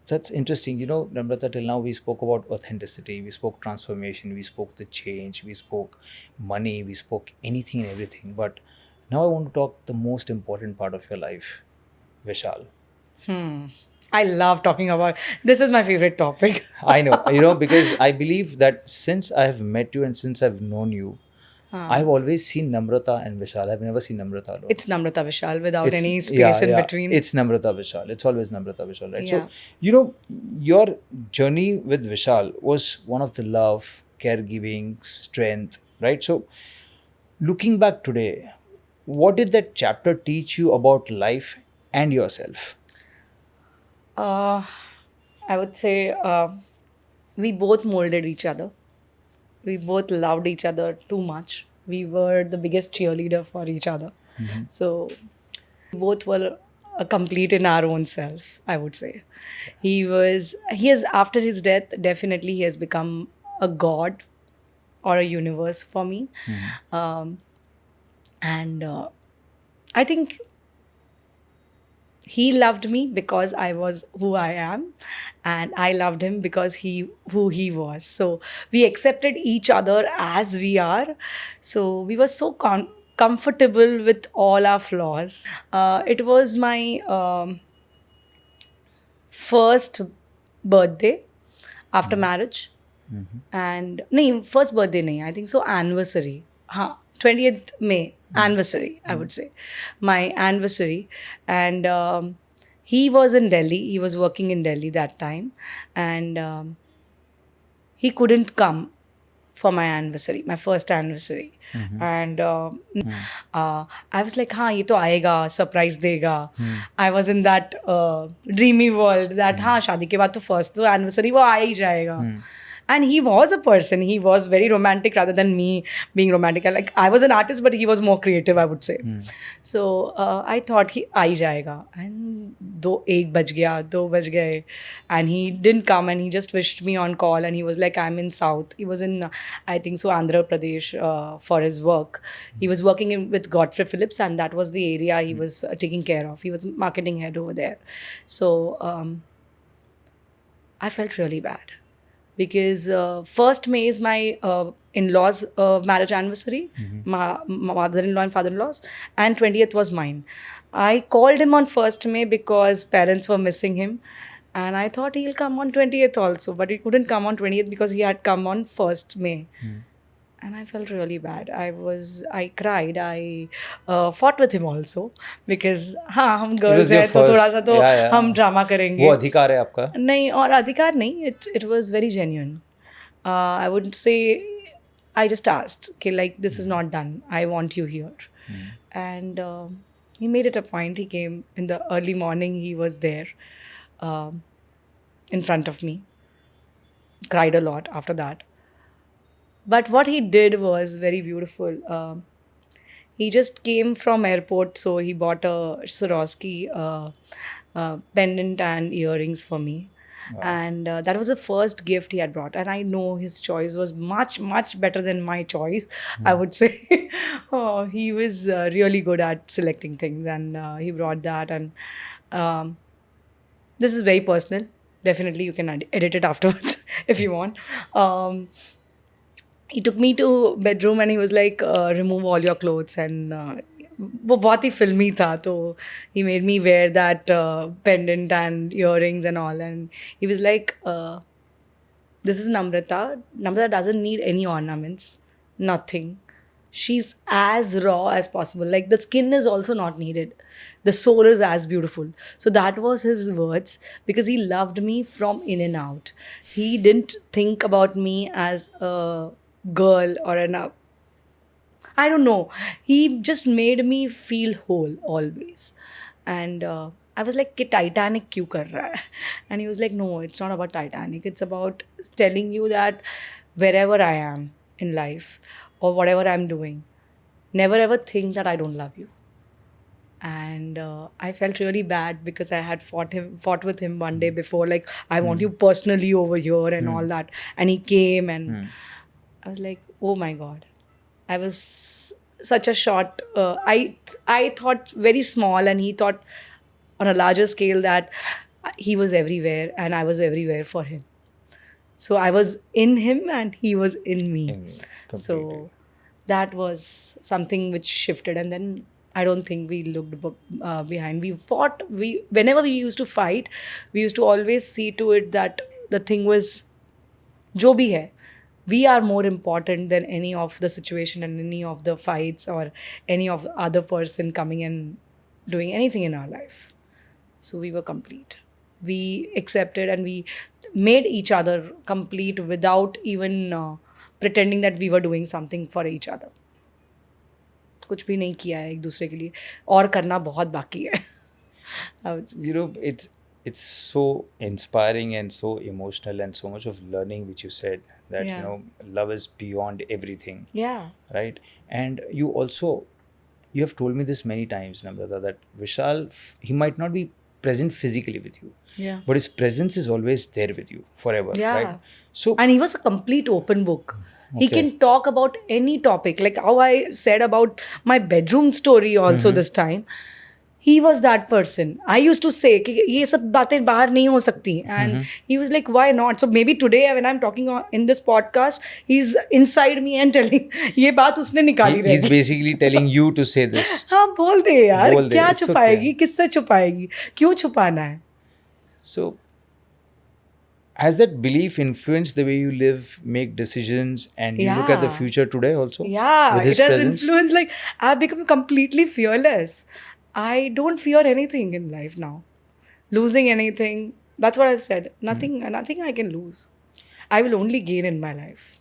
That's interesting. You know, Namrata, till now we spoke about authenticity, we spoke transformation, we spoke the change, we spoke money, we spoke anything and everything. But now I want to talk the most important part of your life, Vishal. I love talking about this is my favorite topic. I know, because I believe that since I have met you and since I've known you, I've always seen Namrata and Vishal. I've never seen Namrata alone. It's Namrata Vishal without It's- any space yeah, in yeah. between. It's Namrata Vishal. It's always Namrata Vishal, right? Yeah. So, your journey with Vishal was one of the love, caregiving, strength, right? So, looking back today, what did that chapter teach you about life and yourself? I would say we both molded each other. We both loved each other too much. We were the biggest cheerleader for each other. So both were complete in our own self, I would say. He has, after his death, definitely he has become a god or a universe for me. And I think he loved me because I was who I am, and I loved him because who he was. So we accepted each other as we are. So we were so comfortable with all our flaws. It was my first birthday after marriage, and no, first birthday nahi, I think so, anniversary. 20th May anniversary, I would say, my anniversary. And he was in Delhi. He was working in Delhi that time, and he couldn't come for my anniversary, my first anniversary. And I was like, हाँ ये तो आएगा, surprise देगा. I was in that dreamy world that हाँ शादी के बाद तो first तो anniversary वो आ ही जाएगा. And he was a person. He was very romantic rather than me being romantic. Like I was an artist, but he was more creative, I would say. So I thought he आ ही जाएगा. And 1 बज गया, 2 बज गए, and he didn't come. And he just wished me on call. And he was like, I'm in South. He was in, I think so, Andhra Pradesh for his work. He was working with Godfrey Phillips, and that was the area he was taking care of. He was marketing head over there. So I felt really bad. Because 1st May is my in-laws' marriage anniversary, my mother-in-law and father-in-law's, and 20th was mine. I called him on 1st May because parents were missing him, and I thought he'll come on 20th also, but he couldn't come on 20th because he had come on 1st May. And I felt really bad. I cried. I fought with him also because हाँ हम girls हैं तो थोड़ा सा तो हम drama करेंगे. वो अधिकार है आपका? नहीं, और अधिकार नहीं. It was very genuine. I would say I just asked, okay, like this is not done. I want you here. And he made it a point. He came in the early morning. He was there in front of me. Cried a lot after that. But what he did was very beautiful. He just came from airport, so he bought a Swarovski pendant and earrings for me. Wow. And that was the first gift he had brought. And I know his choice was much, much better than my choice, I would say. He was really good at selecting things, and he brought that. And this is very personal. Definitely, you can edit it afterwards if you want. He took me to bedroom and he was like, remove all your clothes. And वो बहुत ही filmy था, तो he made me wear that pendant and earrings and all. And he was like, this is Namrata. Namrata doesn't need any ornaments, nothing. She's as raw as possible. Like the skin is also not needed. The soul is as beautiful. So that was his words, because he loved me from in and out. He didn't think about me as a girl or I don't know. He just made me feel whole always. And I was like, "Ki Titanic kyun kar raha hai?" And he was like, "No, it's not about Titanic. It's about telling you that wherever I am in life or whatever I'm doing, never ever think that I don't love you." And I felt really bad because I had fought with him one day before, like, I want you personally over here and all that. And he came and I was like, oh my God. I was such a short, I thought very small, and he thought on a larger scale that he was everywhere and I was everywhere for him. So I was in him and he was in me. So that was something which shifted. And then I don't think we looked behind. We fought. Whenever we used to fight, we used to always see to it that the thing was, jo bhi hai, we are more important than any of the situation and any of the fights or any of the other person coming and doing anything in our life. So we were complete. We accepted and we made each other complete without even pretending that we were doing something for each other. कुछ भी नहीं किया है एक दूसरे के लिए, और करना बहुत बाकी है. You know, it's so inspiring and so emotional and so much of learning which you said, that you know, love is beyond everything. Yeah. Right. And you have told me this many times, Namrata, that Vishal, he might not be present physically with you, but his presence is always there with you forever. Right. So, and he was a complete open book. He can talk about any topic, like how I said about my bedroom story also this time. He was that person. I used to say कि ये सब बातें बाहर नहीं हो सकती, and he was like, why not? So maybe today when I'm talking in this podcast, he's inside me and telling ये बात उसने निकाली रहेगी. He's basically telling you to say this. हाँ, बोल दे यार, क्या छुपाएगी, किससे छुपाएगी, क्यों छुपाना है? So has that belief influenced the way you live, make decisions, and you look at the future today also? Yeah, with his it has presence? influenced. Like, I've become completely fearless. I don't fear anything in life now. Losing anything, that's what I've said. Nothing I can lose. I will only gain in my life.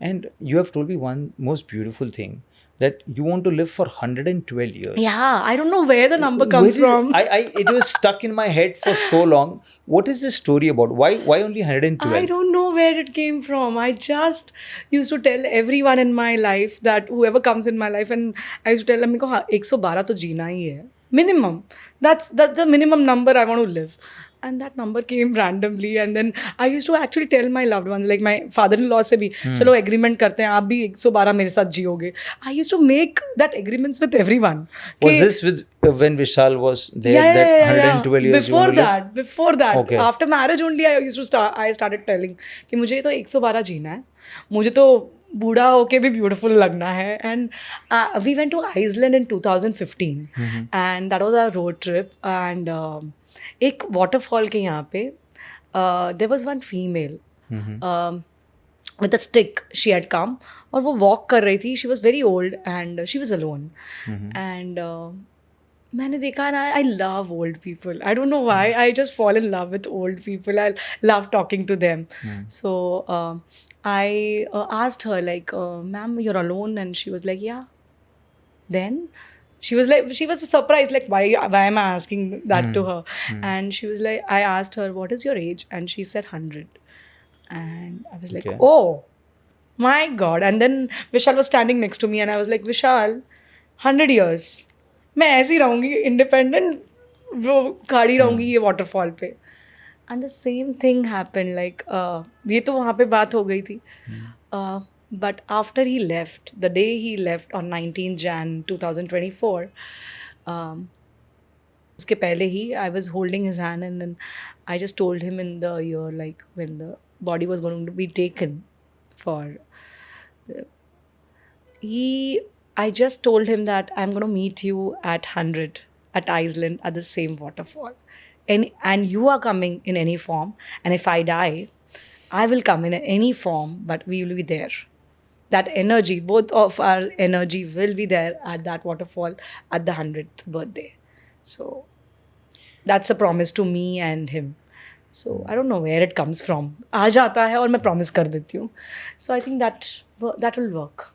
And you have told me one most beautiful thing, that you want to live for 112 years. Yeah, I don't know where the number comes from. It was stuck in my head for so long. What is this story about? Why only 112? I don't know where it came from. I just used to tell everyone in my life that whoever comes in my life, and I used to tell them, "हाँ, 112 तो जीना ही है. Minimum. That's the minimum number I want to live." And that number came randomly, and then I used to actually tell my loved ones, like my father-in-law से भी, चलो agreement करते हैं, आप भी 112 मेरे साथ जियोगे. I used to make that agreements with everyone. Was कि- this with when Vishal was there? That 112 years you want to live? Before that, Okay. after marriage only, I started telling कि मुझे तो 112 जीना है, मुझे तो बूढ़ा होके भी ब्यूटीफुल लगना है. And we went to Iceland in 2015, and that was our road trip. And एक waterfall के यहाँ पे there was one female with a stick. She had come और वो walk कर रही थी. She was very old and she was alone. And मैंने देखा ना, I love old people. I don't know why. I just fall in love with old people. I love talking to them. So I asked her, like, ma'am, you're alone? And she was like, yeah. Then she was surprised, like, why am I asking that to her? And she was like, I asked her, what is your age? And she said 100. And I was like, Okay. oh my God. And then Vishal was standing next to me, and I was like, Vishal, 100 years. मैं ऐसी रहूँगी independent, वो खड़ी रहूँगी ये waterfall पे. And the same thing happen, like ये तो वहाँ पे बात हो गई थी. But after he left, the day he left on 19 Jan 2024, उसके पहले ही I was holding his hand, and then I just told him in the ear, like when the body was going to be taken for, I just told him that I'm going to meet you at 100 at Iceland at the same waterfall. And you are coming in any form. And if I die, I will come in any form, but we will be there. That energy, both of our energy will be there at that waterfall at the 100th birthday. So that's a promise to me and him. So I don't know where it comes from. आ जाता है और मैं promise कर देती हूँ. So I think that will work.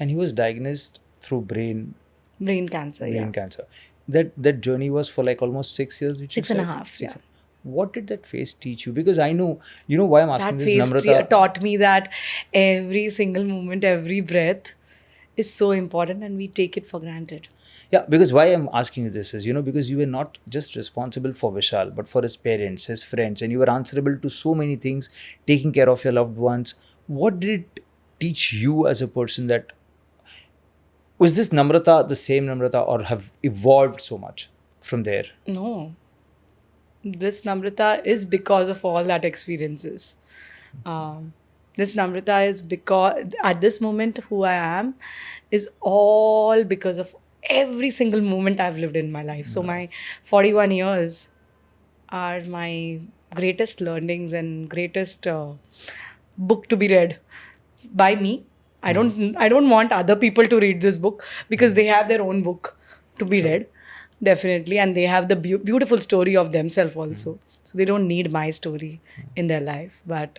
And he was diagnosed through brain Cancer, cancer. That journey was for like almost 6 years. Which 6.5, Six. yeah. What did that phase teach you? Because I know, you know why I'm asking That this, phase Namrata. taught me that every single moment, every breath is so important, and we take it for granted. Yeah, because why I'm asking you this is, you know, because you were not just responsible for Vishal, but for his parents, his friends, and you were answerable to so many things, taking care of your loved ones. What did it teach you as a person? That was this Namrata the same Namrata, or have evolved so much from there? No. This Namrata is because of all that experiences. This Namrata is because at this moment who I am is all because of every single moment I've lived in my life. So my 41 years are my greatest learnings and greatest book to be read by me. I don't want other people to read this book, because they have their own book to be read, definitely, and they have the beautiful story of themselves also. So they don't need my story in their life. But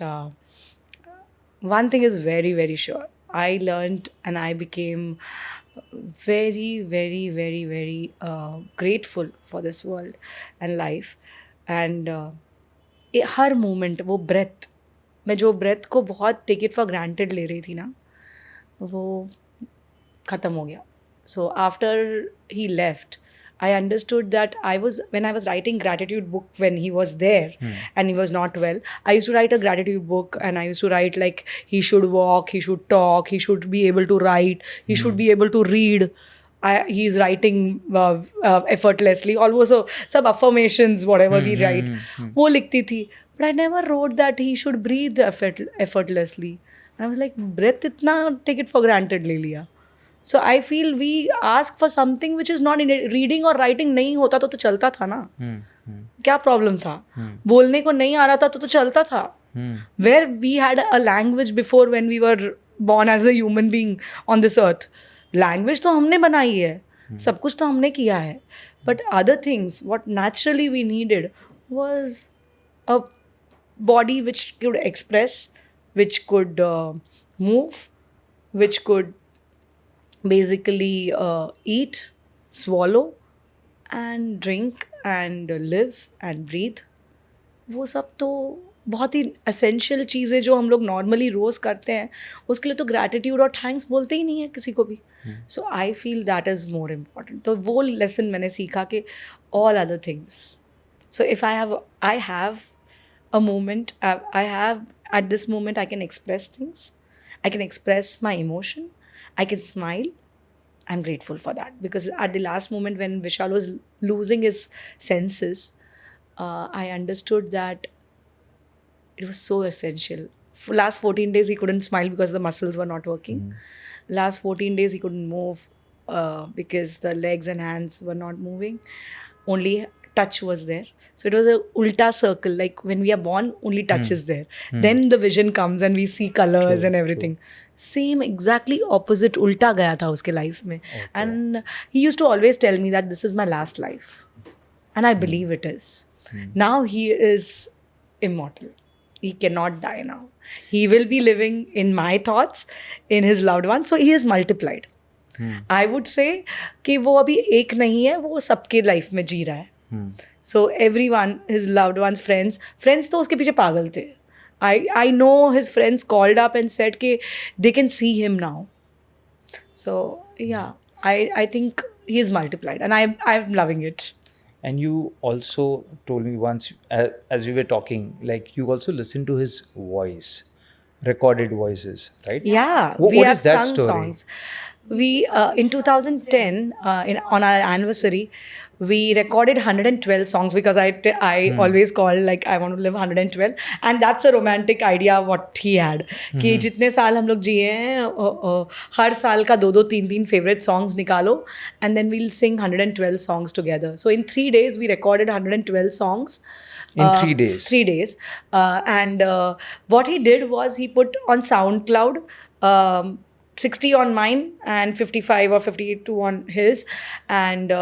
one thing is very, very sure. I learned and I became very, very, very, very grateful for this world and life. And her moment, वो breath, मैं जो breath को बहुत take it for granted ले रही थी ना, वो ख़त्म हो गया. So after he left, I understood that when I was writing gratitude book when he was there and he was not well, I used to write a gratitude book, and I used to write like he should walk, he should talk, he should be able to write, he should be able to read. He's writing effortlessly. Also some affirmations, whatever we write, वो लिखती थी. But I never wrote that he should breathe effortlessly. And I was like, breath itna take it for granted ले लिया. So I feel we ask for something which is not in it. Reading और writing नहीं होता तो चलता था ना. क्या problem था? बोलने को नहीं आ रहा था तो चलता था. Where we had a language before when we were born as a human being on this earth. Language तो हमने बनाई है. सब कुछ तो हमने किया है. But other things, what naturally we needed was a body which could express, which could move, which could basically eat, swallow, and drink, and live, and breathe. वो सब तो बहुत ही एसेंशियल चीज़ें जो हम लोग नॉर्मली रोज़ करते हैं, उसके लिए तो ग्रैटिट्यूड और थैंक्स बोलते ही नहीं है किसी को भी. So I feel that is more important. तो वो लेसन मैंने सीखा कि all other things. So if I have a moment, I have at this moment, I can express things, I can express my emotion, I can smile. I'm grateful for that, because at the last moment when Vishal was losing his senses, I understood that it was so essential. For last 14 days he couldn't smile because the muscles were not working. Last 14 days he couldn't move because the legs and hands were not moving. Only touch was there. So it was a ulta circle, like when we are born, only touch is there. Then the vision comes and we see colors and everything. Same, exactly opposite, ulta gaya tha uske life mein. And he used to always tell me that this is my last life. And I believe it is. Now he is immortal. He cannot die now. He will be living in my thoughts, in his loved ones. So he is multiplied. I would say कि वो अभी एक नहीं है, वो सबके life में जी रहा है. So everyone, his loved ones, friends तो उसके पीछे पागल थे. I know his friends called up and said कि they can see him now. So yeah, I think he is multiplied and I'm loving it. And you also told me once, as we were talking, like you also listen to his voice, recorded voices, right? Yeah, What we have is that sung story? songs. We in 2010 on our anniversary, we recorded 112 songs, because I always call like I want to live 112, and that's a romantic idea what he had कि जितने साल हम लोग जिए हैं, हर साल का 2-2 3-3 favorite songs निकालो, and then we'll sing 112 songs together. So in 3 days we recorded 112 songs. In 3 days? 3 days. And what he did was he put on SoundCloud 60 on mine and 55 or 52 on his, and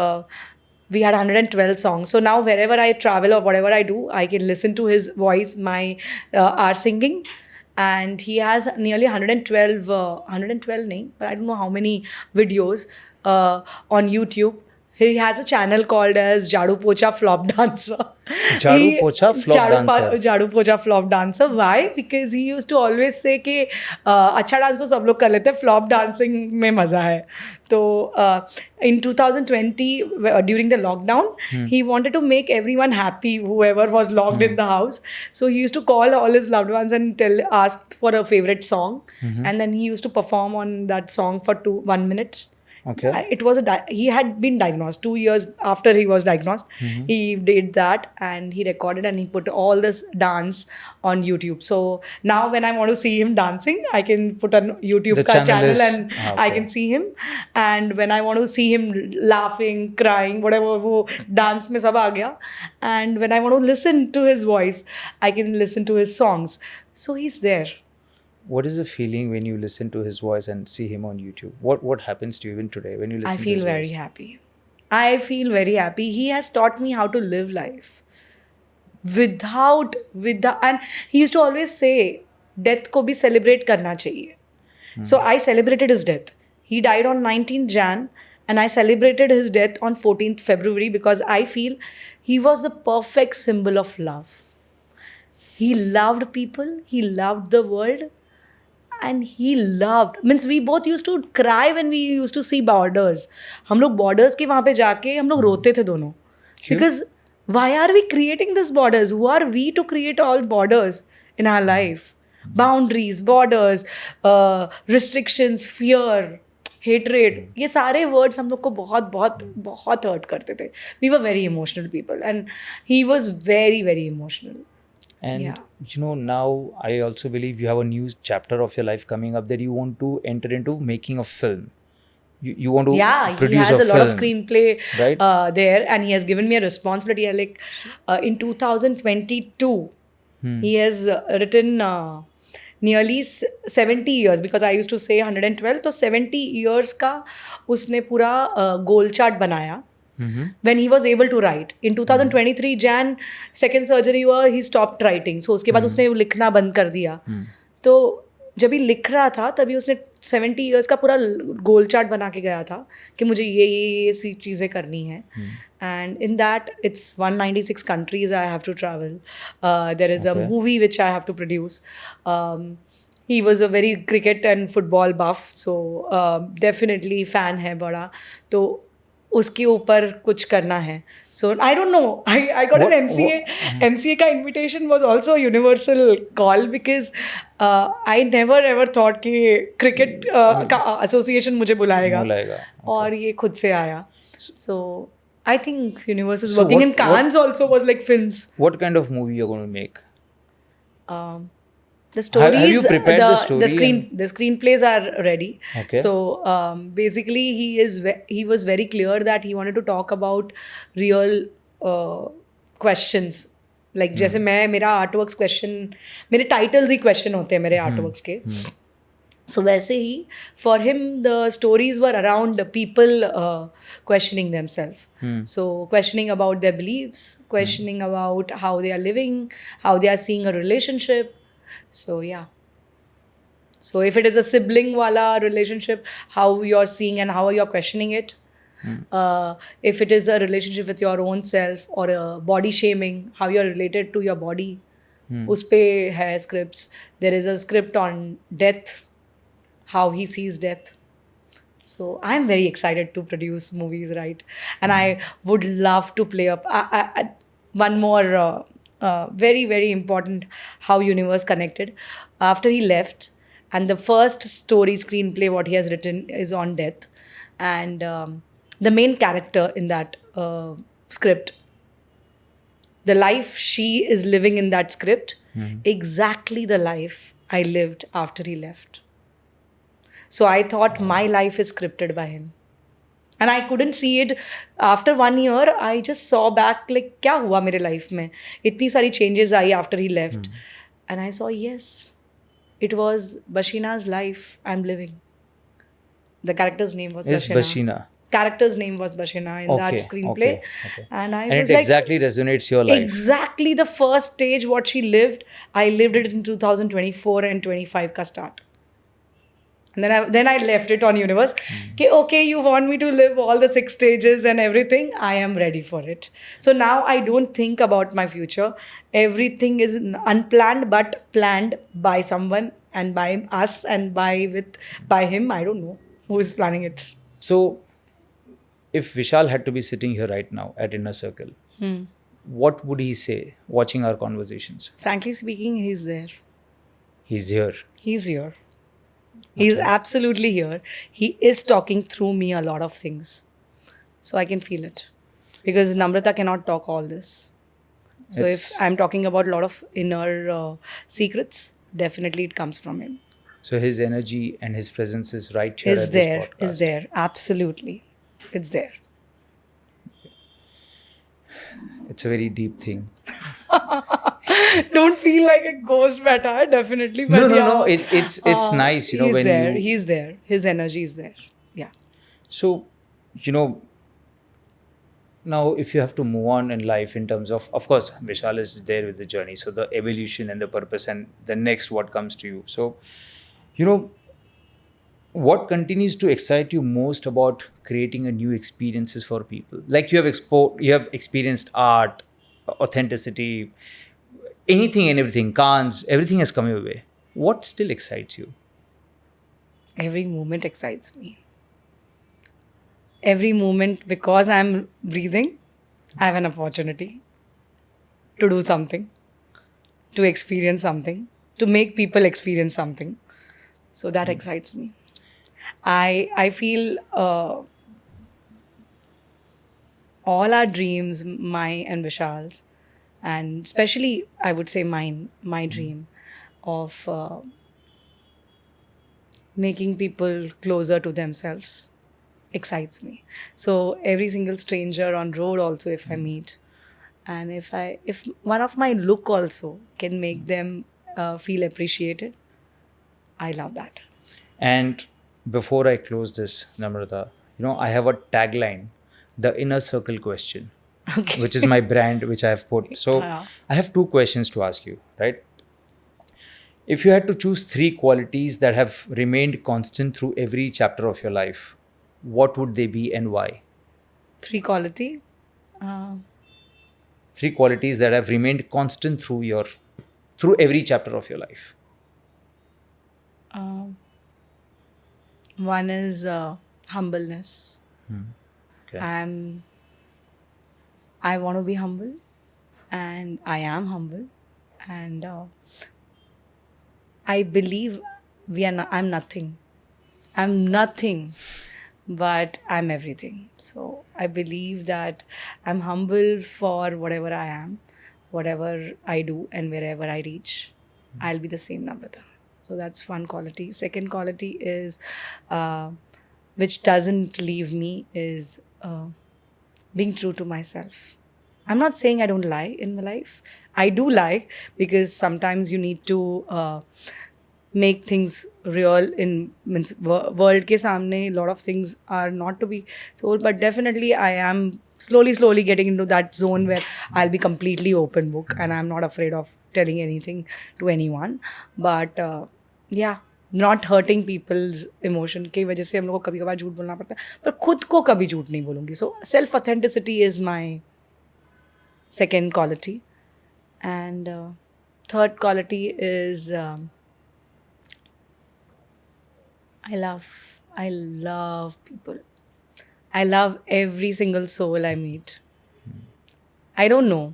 we had 112 songs. So now wherever I travel or whatever I do, I can listen to his voice, our singing. And he has nearly 112 nahi, but I don't know how many videos on YouTube. He has a channel called as Jadu Pocha Flop Dancer. Jadu Pocha Flop Dancer. Jadu Pocha Flop Dancer. Why? Because he used to always say कि अच्छा dance तो सब लोग कर लेते हैं, flop dancing में मज़ा है. तो in 2020 during the lockdown, he wanted to make everyone happy, whoever was locked in the house. So he used to call all his loved ones and ask for a favorite song, and then he used to perform on that song for 1 minute. Okay. It was he had been diagnosed 2 years after he was diagnosed. He did that and he recorded and he put all this dance on YouTube. So now when I want to see him dancing, I can put on YouTube channel and I can see him. And when I want to see him laughing, crying, whatever, वो dance में सब आ गया. And when I want to listen to his voice, I can listen to his songs. So he's there. What is the feeling when you listen to his voice and see him on YouTube? What happens to you even today when you listen to his voice? I feel very happy. I feel very happy. He has taught me how to live life. And he used to always say, death ko bhi celebrate karna chahiye. So I celebrated his death. He died on 19th Jan and I celebrated his death on 14th February because I feel he was the perfect symbol of love. He loved people. He loved the world. And he loved, means we both used to cry when we used to see borders. हम लोग borders के वहाँ पे जाके हम लोग रोते थे दोनों. Because why are we creating these borders? Who are we to create all borders in our life? Boundaries, borders, restrictions, fear, hatred. ये सारे words हम लोग को बहुत बहुत बहुत hurt करते थे. We were very emotional people and he was very, very emotional. And you know, now I also believe you have a new chapter of your life coming up that you want to enter into making a film. You want to produce he has a lot film, of screenplay right? there, and he has given me a responsibility. Like in 2022, he has written nearly 70 years, because I used to say 112, तो 70 years का उसने पूरा goal chart बनाया. When he was able to write. In 2023 Jan, second surgery हुआ, he stopped writing. So उसके बाद उसने लिखना बंद कर दिया. तो जब भी लिख रहा था तभी उसने 70 ईयर्स का पूरा गोल चार्ट बना के गया था कि मुझे ये सी चीज़ें करनी है. And in that, it's 196 countries I have to travel. There is a Okay. movie which I have to produce. He was a very cricket and football buff, so definitely fan है बड़ा. तो उसके ऊपर कुछ करना है. So I don't know. I got an MCA. MCA का invitation was also a universal call because I never ever thought कि cricket का association मुझे बुलाएगा. बुलाएगा. और ये खुद से आया. So I think universe is So working. what- And Cannes also was like films. What kind of movie you're going to make? The stories, have you prepared the story the screenplays are ready. Okay. So basically, he was very clear that he wanted to talk about real questions. Like जैसे मेरा artworks question, मेरे titles ही question होते हैं मेरे artworks के. So वैसे ही, for him, the stories were around the people questioning themselves. So questioning about their beliefs, questioning about how they are living, how they are seeing a relationship. So yeah. So if it is a sibling wala relationship, how you're seeing and how you're questioning it. If it is a relationship with your own self or a body shaming, how you're related to your body. Us pe hai scripts. There is a script on death, how he sees death. So I'm very excited to produce movies, right? And I would love to play up one more very, very important how universe connected. After he left, and the first story screenplay what he has written is on death. And the main character in that script, the life she is living in that script, exactly the life I lived after he left. So I thought my life is scripted by him. And I couldn't see it. After 1 year, I just saw back like, क्या हुआ मेरे life में? इतनी सारी changes I after he left. And I saw, yes, it was Bashina's life I'm living. The character's name was Is Bashina. Character's name was Bashina in that screenplay. Okay. And I And was it like, exactly resonates your life. exactly the first stage what she lived, I lived it in 2024 and 25 ka start. And then I left it on universe. Okay, you want me to live all the 6 stages and everything? I am ready for it. So now I don't think about my future. Everything is unplanned but planned by someone and by us and by him. I don't know who is planning it. So, if Vishal had to be sitting here right now at Inner Circle, what would he say watching our conversations? Frankly speaking, he's there. He's here. He's here. He's absolutely here. He is talking through me a lot of things. So I can feel it. Because Namrata cannot talk all this. So if I'm talking about a lot of inner secrets, definitely it comes from him. So his energy and his presence is right here at this podcast. Is there. Absolutely. It's there. It's a very deep thing. Don't feel like a ghost beta, definitely. But No. It's nice, you know, he's when there. you... He's there. His energy is there. Yeah. So, you know, now if you have to move on in life in terms of course, Vishal is there with the journey. So the evolution and the purpose and the next what comes to you. So, you know, what continues to excite you most about creating a new experiences for people? Like you have experienced art, authenticity, anything and everything, Cannes, everything has come your way. What still excites you? Every moment excites me. Every moment, because I'm breathing, I have an opportunity to do something, to experience something, to make people experience something. So that excites me. I feel all our dreams, my and Vishal's, and especially I would say my dream of making people closer to themselves excites me. So every single stranger on road also if I meet, and if one of my look also can make them feel appreciated, I love that. And before I close this, Namrata, you know, I have a tagline, the inner circle question, Okay. which is my brand, which I have put. So Yeah. I have 2 questions to ask you, right? If you had to choose 3 qualities that have remained constant through every chapter of your life, what would they be and why? 3 quality. Uh, 3 qualities that have remained constant through every chapter of your life. one is humbleness. Okay. I want to be humble, and I am humble, and I believe I'm nothing. I'm nothing, but I'm everything. So I believe that I'm humble for whatever I am, whatever I do, and wherever I reach, I'll be the same Namrata. So that's one quality. Second quality is, which doesn't leave me, is being true to myself. I'm not saying I don't lie in my life. I do lie because sometimes you need to make things real in world ke samne. A lot of things are not to be told, but definitely I am slowly getting into that zone where I'll be completely open book and I'm not afraid of telling anything to anyone. But yeah, not hurting people's emotion की वजह से हम लोग को कभी कभार झूठ बोलना पड़ता है, पर खुद को कभी झूठ नहीं बोलूँगी. So self authenticity is my second quality, and third quality is I love people. I love every single soul I meet. I don't know.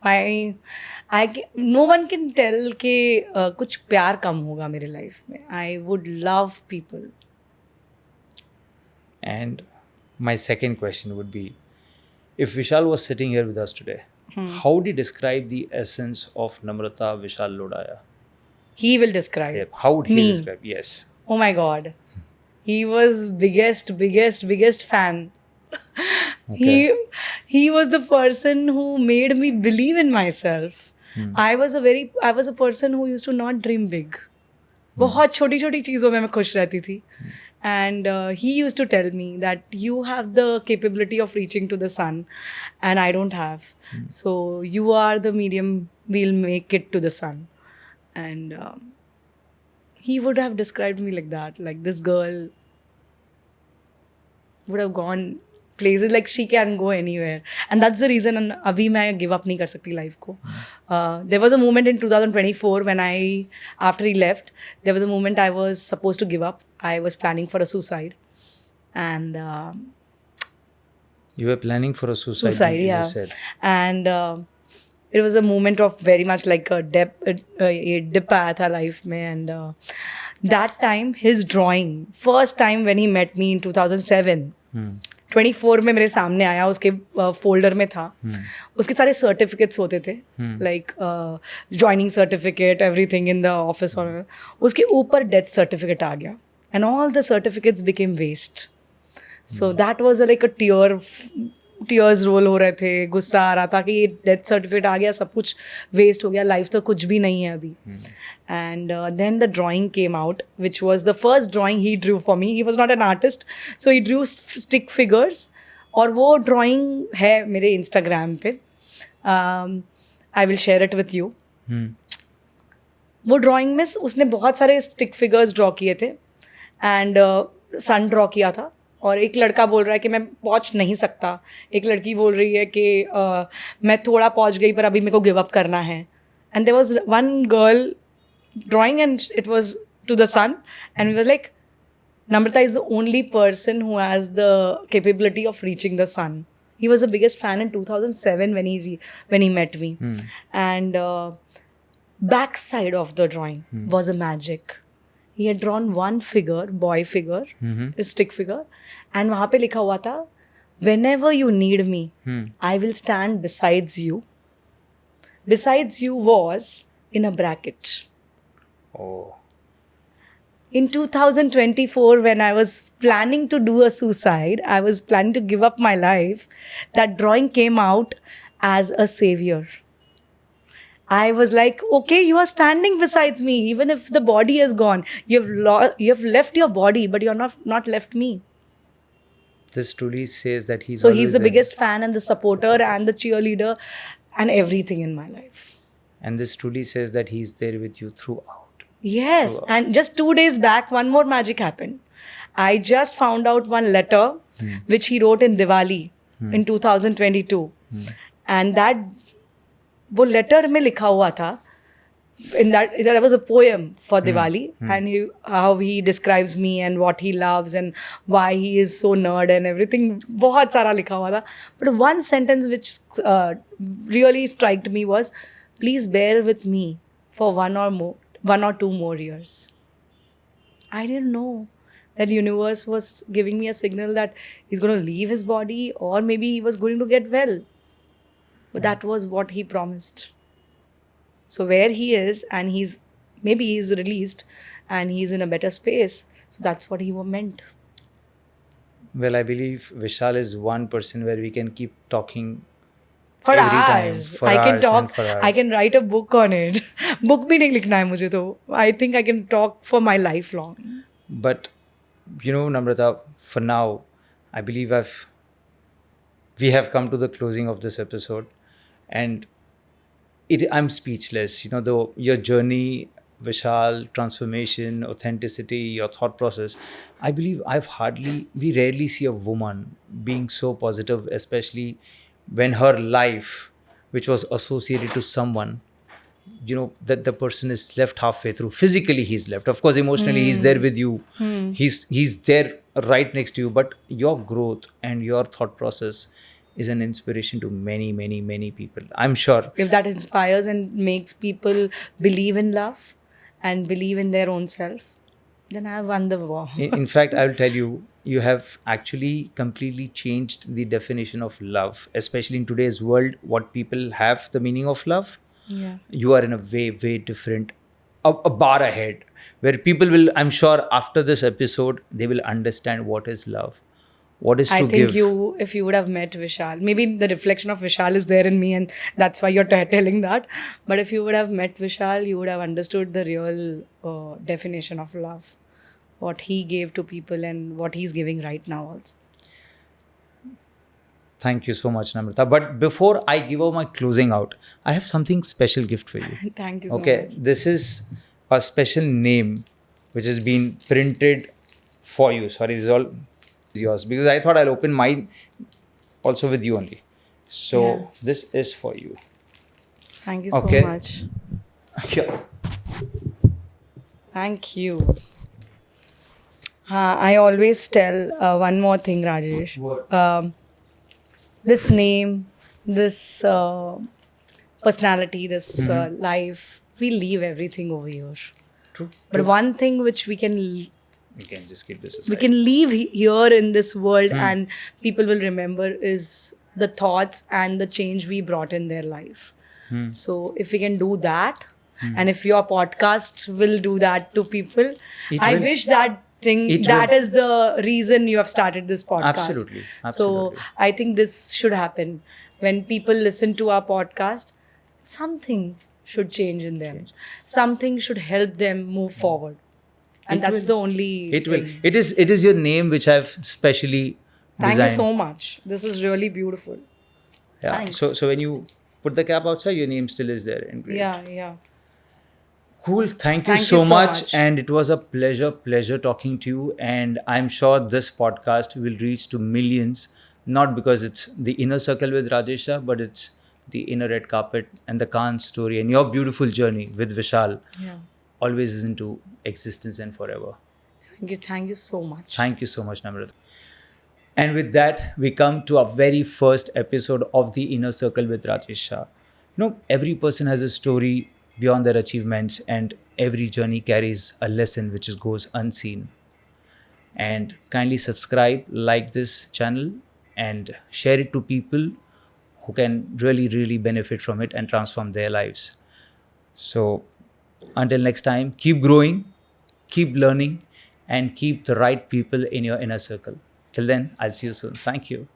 No one can tell कि कुछ प्यार कम होगा मेरे लाइफ में. I would love people. And my second question would be, if Vishal was sitting here with us today, how would he describe the essence of Namrata Vishal Lodaya? He will describe. Yep. How would he Me. describe? Yes. Oh my God. He was biggest fan. Okay. He was the person who made me believe in myself. I was a person who used to not dream big. बहुत छोटी छोटी चीज़ों में मैं खुश रहती थी. And he used to tell me that you have the capability of reaching to the sun and I don't have. So you are the medium, we'll make it to the sun. And he would have described me like that. Like this girl would have gone places, like she can go anywhere. And that's the reason abhi main give up nahi kar sakti life ko. There was a moment in 2024 when after he left, there was a moment I was supposed to give up. I was planning for a suicide. And You were planning for a suicide. You yeah. just said. And it was a moment of very much like a dip आया था life में. And that time his drawing, first time when he met me in 2007, 24 में मेरे सामने आया, उसके folder में था, उसके सारे सर्टिफिकेट्स होते थे, like joining certificate, everything in the office, और उसके ऊपर डेथ सर्टिफिकेट आ गया. And all the certificates became waste. So that was like a tears roll हो रहे थे, गुस्सा आ रहा था कि ये डेथ सर्टिफिकेट आ गया, सब कुछ वेस्ट हो गया, लाइफ तो कुछ भी नहीं है अभी. And then the drawing came out, which was the first drawing he drew for me. He was not an artist, so he drew stick figures. और वो drawing है मेरे Instagram पे. I will share it with you. वो drawing में उसने बहुत सारे stick figures draw किए थे, and sun draw किया था. और एक लड़का बोल रहा है कि मैं पहुँच नहीं सकता, एक लड़की बोल रही है कि मैं थोड़ा पहुँच गई पर अभी मेरे को गिव अप करना है. And there was one girl drawing and it was to the sun, and we was like, Namrata is the only person who has the capability of reaching the sun. He was the biggest fan in 2007 when he met me. And backside of the drawing was a magic. He had drawn one figure, boy figure, a stick figure, and वहाँ पे लिखा हुआ था, whenever you need me, I will stand besides you. Besides you was in a bracket. Oh. In 2024, when I was planning to do a suicide, I was planning to give up my life, that drawing came out as a savior. I was like, okay, you are standing besides me, even if the body is gone. You have left your body, but you are not left me. This truly says that he's So always he's the there. biggest fan and the supporter and the cheerleader and everything in my life. And this truly says that he's there with you throughout. Yes, So, and just 2 days back, one more magic happened. I just found out one letter which he wrote in Diwali in 2022, and that वो letter में लिखा हुआ था. In that was a poem for Diwali, and how he describes me and what he loves and why he is so nerd and everything. बहुत सारा लिखा हुआ था. But one sentence which really struck me was, "Please bear with me for 1 or 2 more years." I didn't know that universe was giving me a signal that he's going to leave his body, or maybe he was going to get well. But that was what he promised. So where he is, and maybe he's released and he's in a better space. So that's what he meant. well, I believe Vishal is one person where we can keep talking For every time, hours. for I can hours and talk. for hours. I can write a book on it. Book भी नहीं लिखना है मुझे तो. I think I can talk for my lifelong. But you know, Namrata, for now, I believe we have come to the closing of this episode, and I'm speechless. You know, your journey, Vishal, transformation, authenticity, your thought process. I believe we rarely see a woman being so positive, especially when her life, which was associated to someone, you know, that the person is left halfway through. Physically he's left, of course emotionally he's there with you, he's there right next to you, but your growth and your thought process is an inspiration to many, many, many people, I'm sure. If that inspires and makes people believe in love and believe in their own self, then I have won the war. In fact, I will tell you, you have actually completely changed the definition of love, especially in today's world, what people have the meaning of love. Yeah. You are in a way, way different, a bar ahead, where people will, I'm sure, after this episode, they will understand what is love, what is to I think give. if you would have met Vishal, maybe the reflection of Vishal is there in me, and that's why you're telling that. But if you would have met Vishal, you would have understood the real definition of love, what he gave to people and what he's giving right now also. Thank you so much, Namrata. But before I give out my closing out, I have something special gift for you. Thank you so Okay, much. this is a special name which has been printed for you. Sorry, this is all yours, because I thought I'll open mine also with you only. So Yeah. this is for you. Thank you so Okay. much. Here. Thank you. I always tell one more thing, Rajesh. What? This name, this personality, this life, we leave everything over here. True. But one thing which we can You can just keep this aside. we can leave here in this world and people will remember is the thoughts and the change we brought in their life. So if we can do that, and if your podcast will do that to people, It I will. wish that thing, It that will. is the reason you have started this podcast. Absolutely, So absolutely. I think this should happen. When people listen to our podcast, something should change in them. Something should help them move forward. And It that's will. the only It will. thing. It is your name which I've specially Thank designed. you so much. This is really beautiful. Yeah. Thanks. So when you put the cap outside, your name still is there. Engraved. Yeah. Cool. Thank you Thank so you so much. much. And it was a pleasure talking to you. And I'm sure this podcast will reach to millions, not because it's the inner circle with Rajesha, but it's the inner red carpet and the Khan story and your beautiful journey with Vishal Yeah. always is into existence and forever. Thank you so much. Thank you so much, Namrata. And with that, we come to our very first episode of the Inner Circle with Rajesh Shah. You know, every person has a story beyond their achievements, and every journey carries a lesson which goes unseen. And kindly subscribe, like this channel, and share it to people who can really, really benefit from it and transform their lives. So, until next time, keep growing, keep learning, and keep the right people in your inner circle. Till then, I'll see you soon. Thank you.